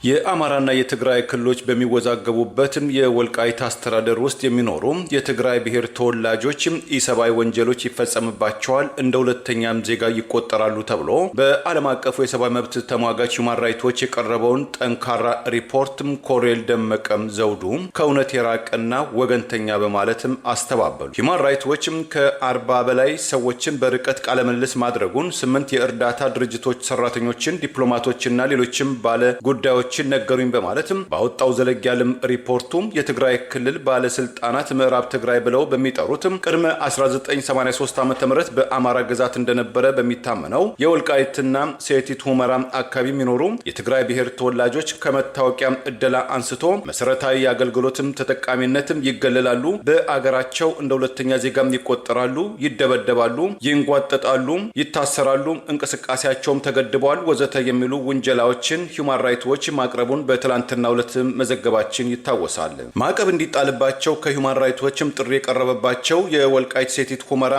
የአማራና የትግራይ ክልሎች በሚወዛገቡበትም የወልቃይት አስተዳደር ውስጥ የሚኖሩ የትግራይ ብሔር ተወላጆች ኢሰብአዊ ወንጀሎች ይፈጸምባቸዋል፣ እንደ ሁለተኛም ዜጋ ይቆጠራሉ ተብሎ በዓለም አቀፉ የሰብአዊ መብት ተሟጋች ሁማን ራይቶች የቀረበውን ጠንካራ ሪፖርት ኮሎኔል ደመቀም ዘውዱ ከእውነት የራቀና ወገንተኛ በማለትም አስተባበሉ። ሁማን ራይቶችም ከ40 በላይ ሰዎችን በርቀት ቃለምልስ ማድረጉን 8 የእርዳታ ድርጅቶች ሰራተኞችን፣ ዲፕሎማቶችና ሌሎችም ባለ ጉዳዮች ነገሩኝ በማለትም ባወጣው ዘለግ ያለም ሪፖርቱም የትግራይ ክልል ባለስልጣናት ምዕራብ ትግራይ ብለው በሚጠሩትም ቅድመ 1983 ዓ.ም በአማራ ግዛት እንደነበረ በሚታመነው የወልቃይትና ሰቲት ሁመራ አካባቢ የሚኖሩ የትግራይ ብሔር ተወላጆች ከመታወቂያ እደላ አንስቶ መሰረታዊ አገልግሎትም ተጠቃሚነትም ይገለላሉ፣ በአገራቸው እንደ ሁለተኛ ዜጋም ይቆጠራሉ፣ ይደበደባሉ፣ ይንጓጠጣሉ፣ ይታሰራሉ፣ እንቅስቃሴያቸውም ተገድበዋል ወዘተ የሚሉ ውንጀላዎችን ሁማን ራይቶች ማቅረቡን በትላንትናው ዕለት መዘገባችን ይታወሳል። ማዕቀብ እንዲጣልባቸው ከሁማን ራይቶችም ጥሪ የቀረበባቸው የወልቃይት ሰቲት ሁመራ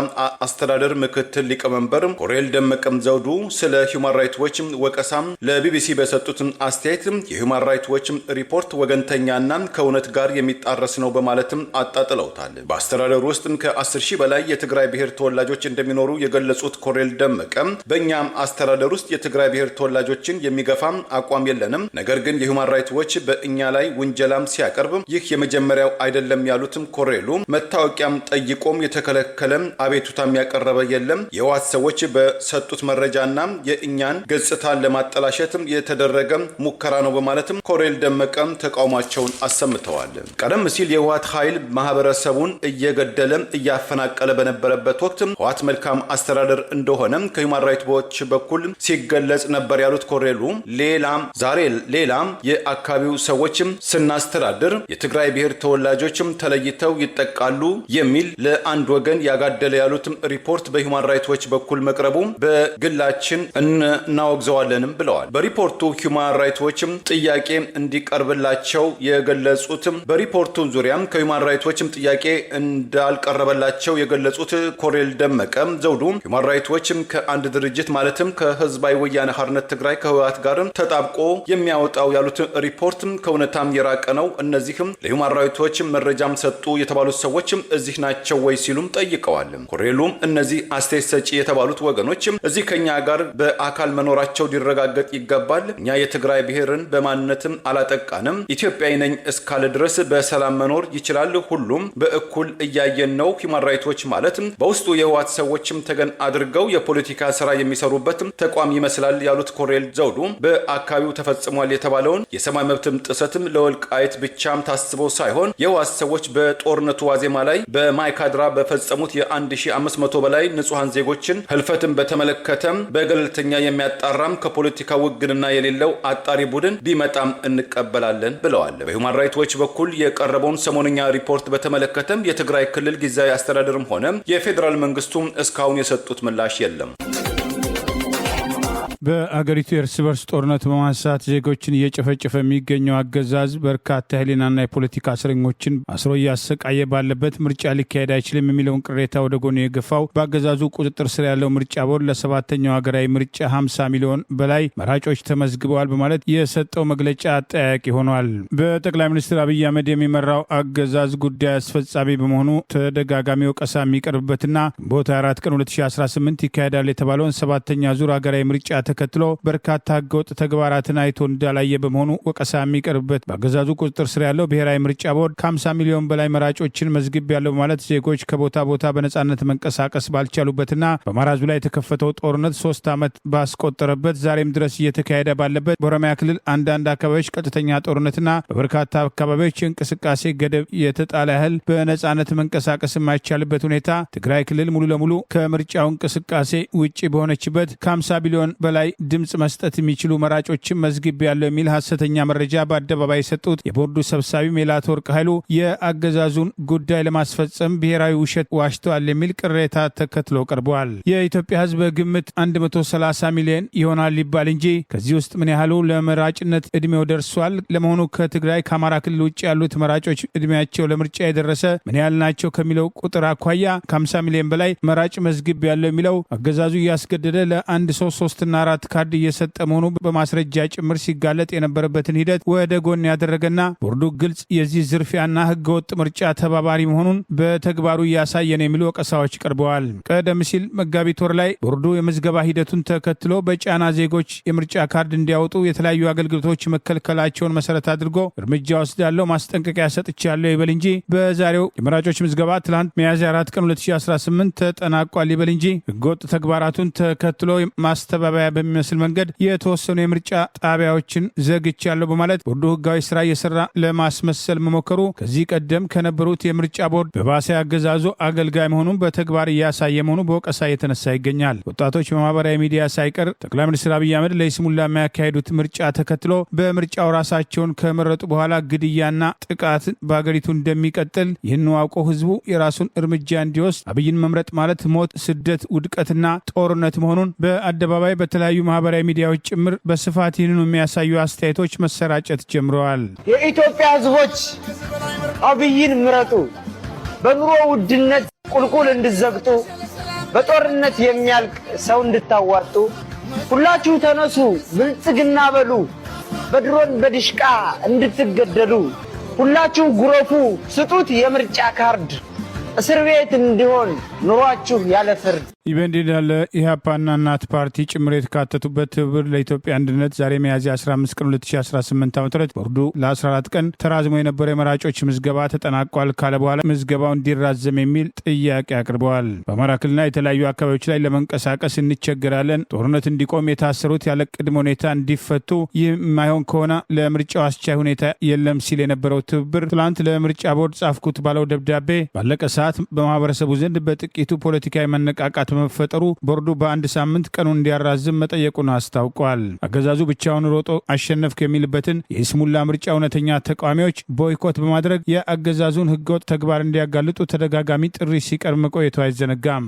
አስተዳደር ምክትል ሊቀመንበር ኮሎኔል ደመቀም ዘውዱ ስለ ሁማን ራይቶች ወቀሳም ለቢቢሲ በሰጡት አስተያየት የሁማን ራይቶች ሪፖርት ወገንተኛና ከእውነት ጋር የሚጣረስ ነው በማለትም አጣጥለውታል። በአስተዳደሩ ውስጥ ከ10 ሺህ በላይ የትግራይ ብሔር ተወላጆች እንደሚኖሩ የገለጹት ኮሎኔል ደመቀም በእኛም አስተዳደር ውስጥ የትግራይ ብሔር ተወላጆችን የሚገፋ አቋም የለንም፣ ነገር ግን የሁማን ራይትስ ዎች በእኛ ላይ ውንጀላም ሲያቀርብ ይህ የመጀመሪያው አይደለም ያሉትም ኮሎኔሉ መታወቂያም ጠይቆም የተከለከለም አቤቱታም ያቀረበ የለም፣ የህወሓት ሰዎች በሰጡት መረጃና የእኛን ገጽታን ለማጠላሸትም የተደረገ ሙከራ ነው በማለትም ኮሎኔል ደመቀም ተቃውሟቸውን አሰምተዋል። ቀደም ሲል የህወሓት ኃይል ማህበረሰቡን እየገደለ እያፈናቀለ በነበረበት ወቅት ህወሓት መልካም አስተዳደር እንደሆነ ከሁማን ራይትስ ዎች በኩል ሲገለጽ ነበር ያሉት ኮሎኔሉ ሌላም የአካባቢው ሰዎችም ስናስተዳድር የትግራይ ብሔር ተወላጆችም ተለይተው ይጠቃሉ የሚል ለአንድ ወገን ያጋደለ ያሉትም ሪፖርት በሁማን ራይትስ ዎች በኩል መቅረቡ በግላችን እናወግዘዋለንም ብለዋል። በሪፖርቱ ሁማን ራይትስ ዎችም ጥያቄ እንዲቀርብላቸው የገለጹትም በሪፖርቱ ዙሪያም ከሁማን ራይትስ ዎችም ጥያቄ እንዳልቀረበላቸው የገለጹት ኮሎኔል ደመቀም ዘውዱ ሁማን ራይትስ ዎችም ከአንድ ድርጅት ማለትም ከህዝባዊ ወያነ ሓርነት ትግራይ ከህወሓት ጋር ተጣብቆ የሚያወጣው ያሉት ሪፖርት ከእውነታም የራቀ ነው። እነዚህም ለሁማን ራይትስ ዎች መረጃም ሰጡ የተባሉት ሰዎችም እዚህ ናቸው ወይ ሲሉም ጠይቀዋል። ኮሎኔሉ እነዚህ አስተያየት ሰጪ የተባሉት ወገኖች እዚህ ከኛ ጋር በአካል መኖራቸው ሊረጋገጥ ይገባል። እኛ የትግራይ ብሔርን በማንነትም አላጠቃንም። ኢትዮጵያዊ ነኝ እስካለ ድረስ በሰላም መኖር ይችላል። ሁሉም በእኩል እያየን ነው። ሁማን ራይትስ ዎች ማለት በውስጡ የህወሓት ሰዎችም ተገን አድርገው የፖለቲካ ስራ የሚሰሩበት ተቋም ይመስላል ያሉት ኮሎኔል ዘውዱ በአካባቢው ተፈጽሟል የተባለውን የሰብአዊ መብትም ጥሰትም ለወልቃይት ብቻም ታስቦ ሳይሆን የህወሓት ሰዎች በጦርነቱ ዋዜማ ላይ በማይካድራ በፈጸሙት የ1500 በላይ ንጹሃን ዜጎችን ህልፈትን በተመለከተም በገለልተኛ የሚያጣራም ከፖለቲካ ውግንና የሌለው አጣሪ ቡድን ቢመጣም እንቀበላለን ብለዋል። በሁማን ራይትስ ዎች በኩል የቀረበውን ሰሞነኛ ሪፖርት በተመለከተም የትግራይ ክልል ጊዜያዊ አስተዳደርም ሆነ የፌዴራል መንግስቱም እስካሁን የሰጡት ምላሽ የለም። በአገሪቱ የእርስ በርስ ጦርነት በማንሳት ዜጎችን እየጨፈጨፈ የሚገኘው አገዛዝ በርካታ የህሊናና የፖለቲካ እስረኞችን አስሮ እያሰቃየ ባለበት ምርጫ ሊካሄድ አይችልም የሚለውን ቅሬታ ወደ ጎን የገፋው በአገዛዙ ቁጥጥር ስር ያለው ምርጫ ቦርድ ለሰባተኛው ሀገራዊ ምርጫ 50 ሚሊዮን በላይ መራጮች ተመዝግበዋል በማለት የሰጠው መግለጫ አጠያቂ ሆኗል። በጠቅላይ ሚኒስትር አብይ አህመድ የሚመራው አገዛዝ ጉዳይ አስፈጻሚ በመሆኑ ተደጋጋሚ ወቀሳ የሚቀርብበትና ግንቦት 4 ቀን 2018 ይካሄዳል የተባለውን ሰባተኛ ዙር ሀገራዊ ምርጫ ተከትሎ በርካታ ህገወጥ ተግባራትን አይቶ እንዳላየ በመሆኑ ወቀሳ የሚቀርብበት በአገዛዙ ቁጥጥር ስር ያለው ብሔራዊ ምርጫ ቦርድ ከ50 ሚሊዮን በላይ መራጮችን መዝግብ ያለው በማለት ዜጎች ከቦታ ቦታ በነጻነት መንቀሳቀስ ባልቻሉበትና በአማራ ላይ የተከፈተው ጦርነት 3 ዓመት ባስቆጠረበት ዛሬም ድረስ እየተካሄደ ባለበት በኦሮሚያ ክልል አንዳንድ አካባቢዎች ቀጥተኛ ጦርነትና በበርካታ አካባቢዎች እንቅስቃሴ ገደብ የተጣለ ያህል በነጻነት መንቀሳቀስ የማይቻልበት ሁኔታ ትግራይ ክልል ሙሉ ለሙሉ ከምርጫው እንቅስቃሴ ውጪ በሆነችበት ከ50 ቢሊዮን በላይ ድምጽ መስጠት የሚችሉ መራጮችን መዝግብ ያለው የሚል ሐሰተኛ መረጃ በአደባባይ የሰጡት የቦርዱ ሰብሳቢ ሜላትወርቅ ኃይሉ የአገዛዙን ጉዳይ ለማስፈጸም ብሔራዊ ውሸት ዋሽተዋል የሚል ቅሬታ ተከትሎ ቀርበዋል። የኢትዮጵያ ህዝብ በግምት 130 ሚሊዮን ይሆናል ሊባል እንጂ ከዚህ ውስጥ ምን ያህሉ ለመራጭነት እድሜው ደርሷል? ለመሆኑ ከትግራይ ከአማራ ክልል ውጭ ያሉት መራጮች እድሜያቸው ለምርጫ የደረሰ ምን ያህል ናቸው ከሚለው ቁጥር አኳያ ከ50 ሚሊዮን በላይ መራጭ መዝግብ ያለው የሚለው አገዛዙ እያስገደደ ለአንድ ሰው 3 እና 4 ካርድ እየሰጠ መሆኑ በማስረጃ ጭምር ሲጋለጥ የነበረበትን ሂደት ወደ ጎን ያደረገና ቦርዱ ግልጽ የዚህ ዝርፊያና ህገወጥ ምርጫ ተባባሪ መሆኑን በተግባሩ እያሳየ ነው የሚሉ ወቀሳዎች ቀርበዋል። ቀደም ሲል መጋቢት ወር ላይ ቦርዱ የምዝገባ ሂደቱን ተከትሎ በጫና ዜጎች የምርጫ ካርድ እንዲያወጡ የተለያዩ አገልግሎቶች መከልከላቸውን መሰረት አድርጎ እርምጃ ወስዳለው ማስጠንቀቂያ ሰጥቻለሁ ይበል እንጂ በዛሬው የመራጮች ምዝገባ ትላንት ሚያዝያ 4 ቀን 2018 ተጠናቋል ይበል እንጂ ህገወጥ ተግባራቱን ተከትሎ ማስተባበያ በሚመስል መንገድ የተወሰኑ የምርጫ ጣቢያዎችን ዘግቻለሁ በማለት ቦርዱ ህጋዊ ስራ እየሰራ ለማስመሰል መሞከሩ ከዚህ ቀደም ከነበሩት የምርጫ ቦርድ በባሰ አገዛዙ አገልጋይ መሆኑን በተግባር እያሳየ መሆኑ በወቀሳ የተነሳ ይገኛል። ወጣቶች በማህበራዊ ሚዲያ ሳይቀር ጠቅላይ ሚኒስትር አብይ አህመድ ለይስሙላ የሚያካሄዱት ምርጫ ተከትሎ በምርጫው ራሳቸውን ከመረጡ በኋላ ግድያና ጥቃት በአገሪቱ እንደሚቀጥል ይህን አውቆ ህዝቡ የራሱን እርምጃ እንዲወስድ አብይን መምረጥ ማለት ሞት፣ ስደት፣ ውድቀትና ጦርነት መሆኑን በአደባባይ በተለያዩ ማህበራዊ ሚዲያዎች ጭምር በስፋት ይህንኑ የሚያሳዩ አስተያየቶች መሰራጨት ጀምረዋል። የኢትዮጵያ ህዝቦች አብይን ምረጡ፣ በኑሮ ውድነት ቁልቁል እንድዘግጡ፣ በጦርነት የሚያልቅ ሰው እንድታዋጡ፣ ሁላችሁ ተነሱ ብልጽግና በሉ፣ በድሮን በድሽቃ እንድትገደሉ፣ ሁላችሁ ጉረፉ ስጡት የምርጫ ካርድ፣ እስር ቤት እንዲሆን ኑሯችሁ ያለ ፍርድ። ይህ በእንዲህ እንዳለ ኢህአፓና እናት ፓርቲ ጭምር የተካተቱበት ትብብር ለኢትዮጵያ አንድነት ዛሬ ሚያዝያ 15 ቀን 2018 ዓ.ም ቦርዱ ለ14 ቀን ተራዝሞ የነበረ የመራጮች ምዝገባ ተጠናቋል ካለ በኋላ ምዝገባው እንዲራዘም የሚል ጥያቄ አቅርበዋል። በአማራ ክልልና የተለያዩ አካባቢዎች ላይ ለመንቀሳቀስ እንቸገራለን፣ ጦርነት እንዲቆም፣ የታሰሩት ያለ ቅድመ ሁኔታ እንዲፈቱ፣ ይህ የማይሆን ከሆነ ለምርጫው አስቻይ ሁኔታ የለም ሲል የነበረው ትብብር ትላንት ለምርጫ ቦርድ ጻፍኩት ባለው ደብዳቤ ባለቀ ሰዓት በማህበረሰቡ ዘንድ በጥቂቱ ፖለቲካዊ መነቃቃት መፈጠሩ ቦርዱ በአንድ ሳምንት ቀኑን እንዲያራዝም መጠየቁን አስታውቋል። አገዛዙ ብቻውን ሮጦ አሸነፍክ የሚልበትን የይስሙላ ምርጫ እውነተኛ ተቃዋሚዎች ቦይኮት በማድረግ የአገዛዙን ህገወጥ ተግባር እንዲያጋልጡ ተደጋጋሚ ጥሪ ሲቀርብ መቆየቱ አይዘነጋም።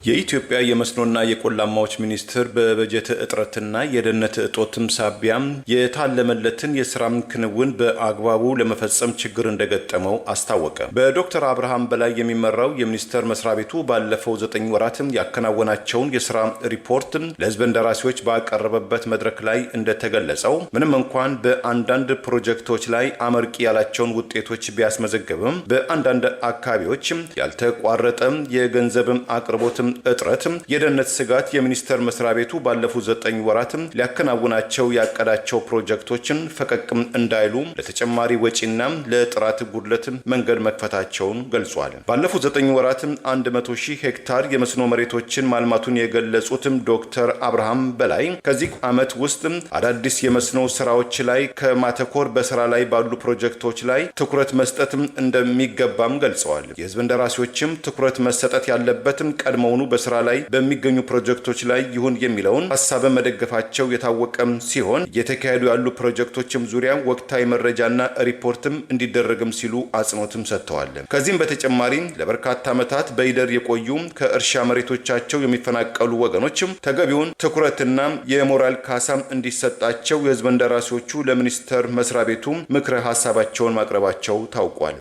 የኢትዮጵያ የመስኖና የቆላማዎች ሚኒስቴር በበጀት እጥረትና የደህንነት እጦትም ሳቢያም የታለመለትን የስራ ክንውን በአግባቡ ለመፈጸም ችግር እንደገጠመው አስታወቀ። በዶክተር አብርሃም በላይ የሚመራው የሚኒስቴር መስሪያ ቤቱ ባለፈው 9 ወራትም ያከናወናቸውን የስራ ሪፖርት ለህዝብ እንደራሴዎች ባቀረበበት መድረክ ላይ እንደተገለጸው ምንም እንኳን በአንዳንድ ፕሮጀክቶች ላይ አመርቂ ያላቸውን ውጤቶች ቢያስመዘግብም በአንዳንድ አካባቢዎች ያልተቋረጠ የገንዘብ አቅርቦት እጥረት፣ የደህንነት ስጋት የሚኒስቴር መስሪያ ቤቱ ባለፉት 9 ወራት ሊያከናውናቸው ያቀዳቸው ፕሮጀክቶችን ፈቀቅ እንዳይሉ ለተጨማሪ ወጪና ለጥራት ጉድለት መንገድ መክፈታቸውን ገልጿል። ባለፉት 9 ወራት 100,000 ሄክታር የመስኖ መሬቶችን ማልማቱን የገለጹት ዶክተር አብርሃም በላይ ከዚህ ዓመት ውስጥ አዳዲስ የመስኖ ስራዎች ላይ ከማተኮር በስራ ላይ ባሉ ፕሮጀክቶች ላይ ትኩረት መስጠት እንደሚገባም ገልጸዋል። የህዝብ እንደራሴዎችም ትኩረት መሰጠት ያለበትም ቀድሞውኑ በስራ ላይ በሚገኙ ፕሮጀክቶች ላይ ይሁን የሚለውን ሐሳብ መደገፋቸው የታወቀም ሲሆን እየተካሄዱ ያሉ ፕሮጀክቶችም ዙሪያ ወቅታዊ መረጃና ሪፖርትም እንዲደረግም ሲሉ አጽንኦትም ሰጥተዋል። ከዚህም በተጨማሪ ለበርካታ ዓመታት በይደር የቆዩ ከእርሻ መሬቶቻቸው የሚፈናቀሉ ወገኖችም ተገቢውን ትኩረትና የሞራል ካሳም እንዲሰጣቸው የህዝብ እንደራሴዎቹ ለሚኒስቴር መስሪያ ቤቱ ምክረ ሐሳባቸውን ማቅረባቸው ታውቋል።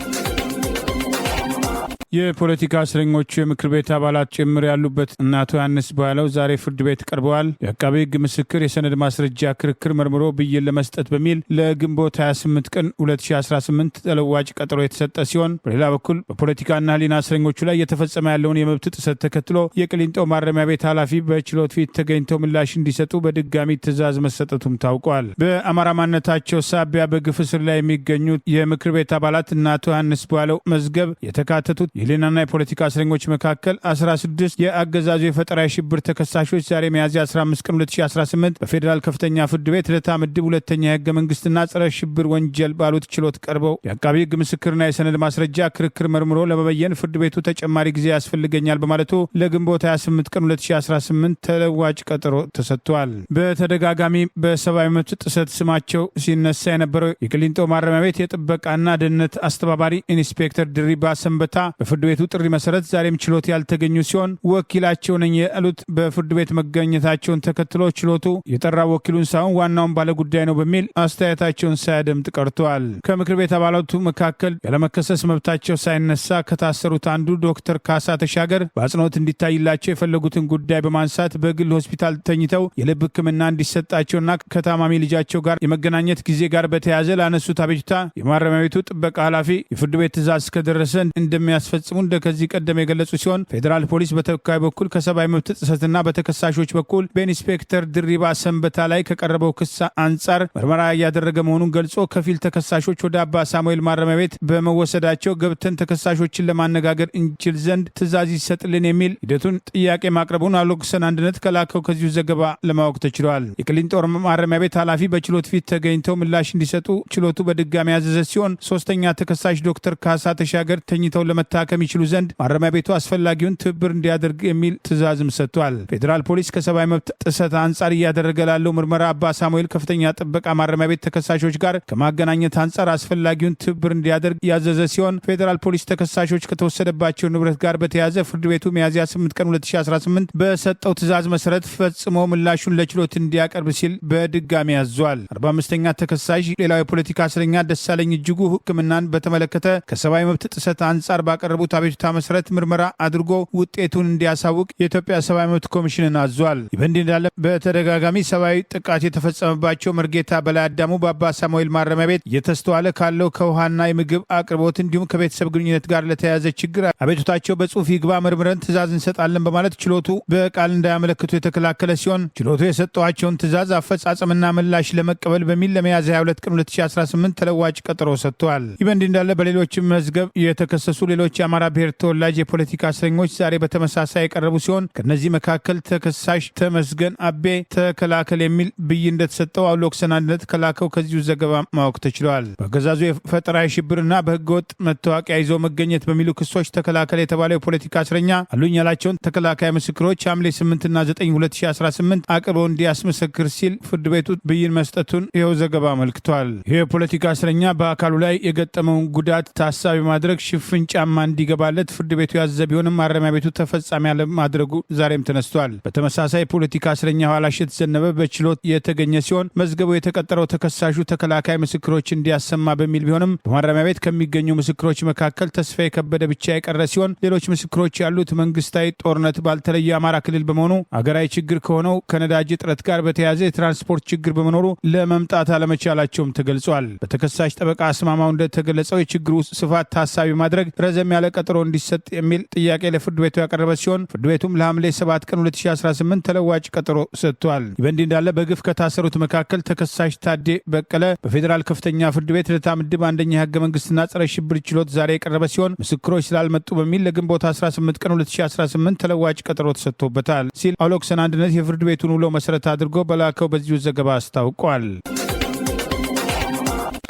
የፖለቲካ እስረኞቹ የምክር ቤት አባላት ጭምር ያሉበት እነ አቶ ዮሐንስ ቧያለው ዛሬ ፍርድ ቤት ቀርበዋል። የአቃቤ ሕግ ምስክር የሰነድ ማስረጃ ክርክር መርምሮ ብይን ለመስጠት በሚል ለግንቦት 28 ቀን 2018 ተለዋጭ ቀጠሮ የተሰጠ ሲሆን በሌላ በኩል በፖለቲካና ሕሊና እስረኞቹ ላይ የተፈጸመ ያለውን የመብት ጥሰት ተከትሎ የቅሊንጦ ማረሚያ ቤት ኃላፊ በችሎት ፊት ተገኝተው ምላሽ እንዲሰጡ በድጋሚ ትዕዛዝ መሰጠቱም ታውቋል። በአማራ ማንነታቸው ሳቢያ በግፍ እስር ላይ የሚገኙት የምክር ቤት አባላት እነ አቶ ዮሐንስ ቧያለው መዝገብ የተካተቱት የህሊናና የፖለቲካ እስረኞች መካከል 16 የአገዛዙ የፈጠራ የሽብር ተከሳሾች ዛሬ ሚያዝያ 15 ቀን 2018 በፌዴራል ከፍተኛ ፍርድ ቤት ልደታ ምድብ ሁለተኛ የህገ መንግስትና ጸረ ሽብር ወንጀል ባሉት ችሎት ቀርበው የአቃቤ ሕግ ምስክርና የሰነድ ማስረጃ ክርክር መርምሮ ለመበየን ፍርድ ቤቱ ተጨማሪ ጊዜ ያስፈልገኛል በማለቱ ለግንቦት 28 ቀን 2018 ተለዋጭ ቀጠሮ ተሰጥቷል። በተደጋጋሚ በሰብአዊ መብት ጥሰት ስማቸው ሲነሳ የነበረው የቅሊንጦ ማረሚያ ቤት የጥበቃና ደህንነት አስተባባሪ ኢንስፔክተር ድሪባ ሰንበታ በፍርድ ቤቱ ጥሪ መሰረት ዛሬም ችሎት ያልተገኙ ሲሆን ወኪላቸው ነኝ ያሉት በፍርድ ቤት መገኘታቸውን ተከትሎ ችሎቱ የጠራ ወኪሉን ሳይሆን ዋናውን ባለጉዳይ ነው በሚል አስተያየታቸውን ሳያደምጥ ቀርተዋል። ከምክር ቤት አባላቱ መካከል ያለመከሰስ መብታቸው ሳይነሳ ከታሰሩት አንዱ ዶክተር ካሳ ተሻገር በአጽንኦት እንዲታይላቸው የፈለጉትን ጉዳይ በማንሳት በግል ሆስፒታል ተኝተው የልብ ሕክምና እንዲሰጣቸውና ከታማሚ ልጃቸው ጋር የመገናኘት ጊዜ ጋር በተያያዘ ላነሱት አቤቱታ የማረሚያ ቤቱ ጥበቃ ኃላፊ የፍርድ ቤት ትዕዛዝ እስከደረሰ እንደሚያስፈጽሙ ከዚህ ቀደም የገለጹ ሲሆን ፌዴራል ፖሊስ በተወካይ በኩል ከሰብአዊ መብት ጥሰትና በተከሳሾች በኩል በኢንስፔክተር ድሪባ ሰንበታ ላይ ከቀረበው ክስ አንጻር ምርመራ እያደረገ መሆኑን ገልጾ ከፊል ተከሳሾች ወደ አባ ሳሙኤል ማረሚያ ቤት በመወሰዳቸው ገብተን ተከሳሾችን ለማነጋገር እንችል ዘንድ ትዕዛዝ ይሰጥልን የሚል ሂደቱን ጥያቄ ማቅረቡን አሎክሰን አንድነት ከላከው ከዚሁ ዘገባ ለማወቅ ተችሏል። የቅሊንጦ ማረሚያ ቤት ኃላፊ በችሎት ፊት ተገኝተው ምላሽ እንዲሰጡ ችሎቱ በድጋሚ ያዘዘ ሲሆን ሶስተኛ ተከሳሽ ዶክተር ካሳ ተሻገር ተኝተው ለመታከም ይችሉ ዘንድ ማረሚያ ቤቱ አስፈላጊውን ትብብር እንዲያደርግ የሚል ትዕዛዝም ሰጥቷል። ፌዴራል ፖሊስ ከሰብአዊ መብት ጥሰት አንጻር እያደረገ ላለው ምርመራ አባ ሳሙኤል ከፍተኛ ጥበቃ ማረሚያ ቤት ተከሳሾች ጋር ከማገናኘት አንጻር አስፈላጊውን ትብብር እንዲያደርግ ያዘዘ ሲሆን ፌዴራል ፖሊስ ተከሳሾች ከተወሰደባቸው ንብረት ጋር በተያያዘ ፍርድ ቤቱ ሚያዝያ 8 ቀን 2018 በሰጠው ትዕዛዝ መሰረት ፈጽሞ ምላሹን ለችሎት እንዲያቀርብ ሲል በድጋሚ ያዟል። 45ኛ ተከሳሽ ሌላው የፖለቲካ እስረኛ ደሳለኝ እጅጉ ሕክምናን በተመለከተ ከሰብአዊ መብት ጥሰት አንጻር ባቀረቡት አቤቱታ መሰረት ምርመራ አድርጎ ውጤቱን እንዲያሳውቅ የኢትዮጵያ ሰብአዊ መብት ኮሚሽንን አዟል። ይህ በእንዲህ እንዳለ በተደጋጋሚ ሰብአዊ ጥቃት የተፈጸመባቸው መርጌታ በላይ አዳሙ በአባ ሳሙኤል ማረሚያ ቤት እየተስተዋለ ካለው ከውሃና የምግብ አቅርቦት እንዲሁም ከቤተሰብ ግንኙነት ጋር ለተያያዘ ችግር አቤቱታቸው በጽሁፍ ይግባ መርምረን ትዕዛዝ እንሰጣለን በማለት ችሎቱ በቃል እንዳያመለክቱ የተከላከለ ሲሆን ችሎቱ የሰጠዋቸውን ትዕዛዝ አፈጻጸምና ምላሽ ለመቀበል በሚል ለሚያዝያ 22 ቀን 2018 ተለዋጭ ቀጠሮ ሰጥተዋል። ይህ በእንዲህ እንዳለ በሌሎችም መዝገብ የተከሰሱ ሌሎች የአማራ ብሔር ተወላጅ የፖለቲካ እስረኞች ዛሬ በተመሳሳይ የቀረቡ ሲሆን ከነዚህ መካከል ተከሳሽ ተመስገን አቤ ተከላከል የሚል ብይን እንደተሰጠው አሎክሰን አንድነት ከላከው ከዚሁ ዘገባ ማወቅ ተችሏል። በአገዛዙ የፈጠራ የሽብርና በህገወጥ መታወቂያ ይዞ መገኘት በሚሉ ክሶች ተከላከል የተባለው የፖለቲካ እስረኛ አሉኝ ያላቸውን ተከላካይ ምስክሮች ሐምሌ 8ና 9 2018 አቅርቦ እንዲያስመሰክር ሲል ፍርድ ቤቱ ብይን መስጠቱን ይኸው ዘገባ አመልክቷል። ይህ የፖለቲካ እስረኛ በአካሉ ላይ የገጠመውን ጉዳት ታሳቢ ማድረግ ሽፍን ጫማ እንዲገባለት ፍርድ ቤቱ ያዘዘ ቢሆንም ማረሚያ ቤቱ ተፈጻሚ ያለማድረጉ ዛሬም ተነስቷል። በተመሳሳይ ፖለቲካ እስረኛ ኋላሸት ዘነበ በችሎት የተገኘ ሲሆን መዝገቡ የተቀጠረው ተከሳሹ ተከላካይ ምስክሮች እንዲያሰማ በሚል ቢሆንም በማረሚያ ቤት ከሚገኙ ምስክሮች መካከል ተስፋዬ ከበደ ብቻ የቀረ ሲሆን ሌሎች ምስክሮች ያሉት መንግስታዊ ጦርነት ባልተለየ አማራ ክልል በመሆኑ አገራዊ ችግር ከሆነው ከነዳጅ እጥረት ጋር በተያያዘ የትራንስፖርት ችግር በመኖሩ ለመምጣት አለመቻላቸውም ተገልጿል። በተከሳሽ ጠበቃ አስማማው እንደተገለጸው የችግሩ ስፋት ታሳቢ ማድረግ ረዘም ያለ ቀጠሮ እንዲሰጥ የሚል ጥያቄ ለፍርድ ቤቱ ያቀረበ ሲሆን ፍርድ ቤቱም ለሐምሌ 7 ቀን 2018 ተለዋጭ ቀጠሮ ሰጥቷል። በእንዲህ እንዳለ በግፍ ከታሰሩት መካከል ተከሳሽ ታዴ በቀለ በፌዴራል ከፍተኛ ፍርድ ቤት ልደታ ምድብ አንደኛ ህገ መንግስትና ጸረ ሽብር ችሎት ዛሬ የቀረበ ሲሆን ምስክሮች ስላልመጡ በሚል ለግንቦት 18 ቀን 2018 ተለዋጭ ቀጠሮ ተሰጥቶበታል ሲል አውሎክሰን አንድነት የፍርድ ቤቱን ውሎ መሰረት አድርጎ በላከው በዚሁ ዘገባ አስታውቋል።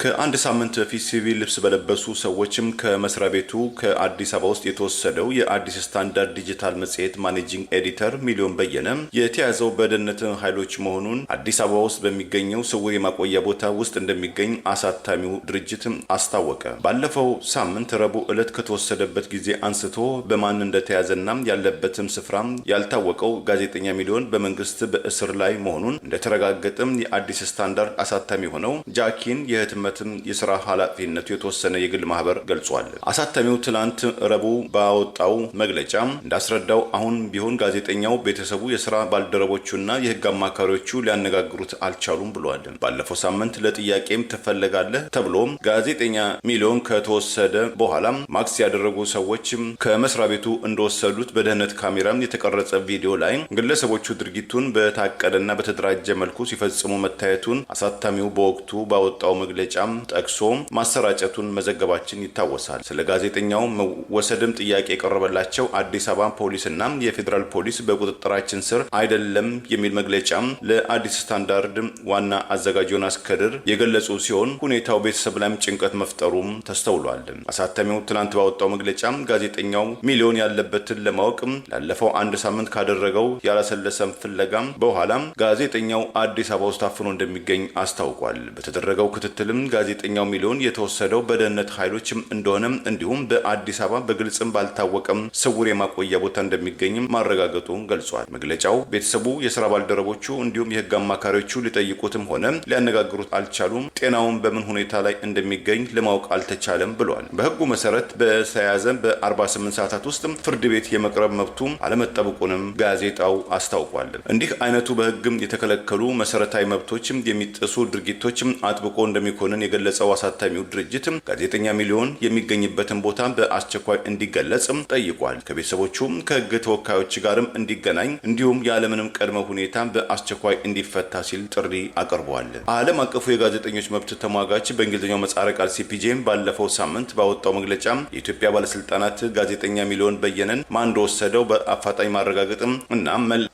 ከአንድ ሳምንት በፊት ሲቪል ልብስ በለበሱ ሰዎችም ከመስሪያ ቤቱ ከአዲስ አበባ ውስጥ የተወሰደው የአዲስ ስታንዳርድ ዲጂታል መጽሔት ማኔጂንግ ኤዲተር ሚሊዮን በየነ የተያዘው በደህንነት ኃይሎች መሆኑን አዲስ አበባ ውስጥ በሚገኘው ስውር የማቆያ ቦታ ውስጥ እንደሚገኝ አሳታሚው ድርጅት አስታወቀ። ባለፈው ሳምንት ረቡዕ ዕለት ከተወሰደበት ጊዜ አንስቶ በማን እንደተያዘና ያለበትም ስፍራ ያልታወቀው ጋዜጠኛ ሚሊዮን በመንግስት በእስር ላይ መሆኑን እንደተረጋገጠም የአዲስ ስታንዳርድ አሳታሚ ሆነው ጃኪን የህትመት የሥራ ኃላፊነቱ የተወሰነ የግል ማህበር ገልጿል። አሳታሚው ትላንት ረቡዕ ባወጣው መግለጫ እንዳስረዳው አሁን ቢሆን ጋዜጠኛው ቤተሰቡ፣ የሥራ ባልደረቦቹና የህግ አማካሪዎቹ ሊያነጋግሩት አልቻሉም ብሏል። ባለፈው ሳምንት ለጥያቄም ትፈለጋለህ ተብሎ ጋዜጠኛ ሚሊዮን ከተወሰደ በኋላ ማክስ ያደረጉ ሰዎች ከመስሪያ ቤቱ እንደወሰዱት በደህንነት ካሜራ የተቀረጸ ቪዲዮ ላይ ግለሰቦቹ ድርጊቱን በታቀደና በተደራጀ መልኩ ሲፈጽሙ መታየቱን አሳታሚው በወቅቱ ባወጣው መግለጫ ጠቅሶ ማሰራጨቱን መዘገባችን ይታወሳል። ስለ ጋዜጠኛው መወሰድም ጥያቄ የቀረበላቸው አዲስ አበባ ፖሊስና የፌዴራል ፖሊስ በቁጥጥራችን ስር አይደለም የሚል መግለጫ ለአዲስ ስታንዳርድ ዋና አዘጋጅ ዮናስ ከድር የገለጹ ሲሆን ሁኔታው ቤተሰብ ላይም ጭንቀት መፍጠሩም ተስተውሏል። አሳታሚው ትናንት ባወጣው መግለጫ ጋዜጠኛው ሚሊዮን ያለበትን ለማወቅ ላለፈው አንድ ሳምንት ካደረገው ያላሰለሰም ፍለጋ በኋላ ጋዜጠኛው አዲስ አበባ ውስጥ ታፍኖ እንደሚገኝ አስታውቋል። በተደረገው ክትትልም ጋዜጠኛው ሚሊዮን የተወሰደው በደህንነት ኃይሎች እንደሆነ እንዲሁም በአዲስ አበባ በግልጽም ባልታወቀም ስውር የማቆያ ቦታ እንደሚገኝ ማረጋገጡን ገልጿል። መግለጫው ቤተሰቡ፣ የሥራ ባልደረቦቹ እንዲሁም የህግ አማካሪዎቹ ሊጠይቁትም ሆነ ሊያነጋግሩት አልቻሉም፣ ጤናውን በምን ሁኔታ ላይ እንደሚገኝ ለማወቅ አልተቻለም ብሏል። በህጉ መሰረት በተያያዘ በ48 ሰዓታት ውስጥ ፍርድ ቤት የመቅረብ መብቱ አለመጠበቁንም ጋዜጣው አስታውቋል። እንዲህ አይነቱ በህግም የተከለከሉ መሰረታዊ መብቶች የሚጥሱ ድርጊቶች አጥብቆ እንደሚኮንን የገለጸው አሳታሚው ድርጅት ጋዜጠኛ ሚሊዮን የሚገኝበትን ቦታ በአስቸኳይ እንዲገለጽ ጠይቋል። ከቤተሰቦቹ ከህግ ተወካዮች ጋርም እንዲገናኝ እንዲሁም ያለምንም ቅድመ ሁኔታ በአስቸኳይ እንዲፈታ ሲል ጥሪ አቅርቧል። ዓለም አቀፉ የጋዜጠኞች መብት ተሟጋች በእንግሊዝኛው ምህጻረ ቃል ሲፒጄ ባለፈው ሳምንት ባወጣው መግለጫ የኢትዮጵያ ባለስልጣናት ጋዜጠኛ ሚሊዮን በየነን ማን እንደወሰደው በአፋጣኝ ማረጋገጥም እና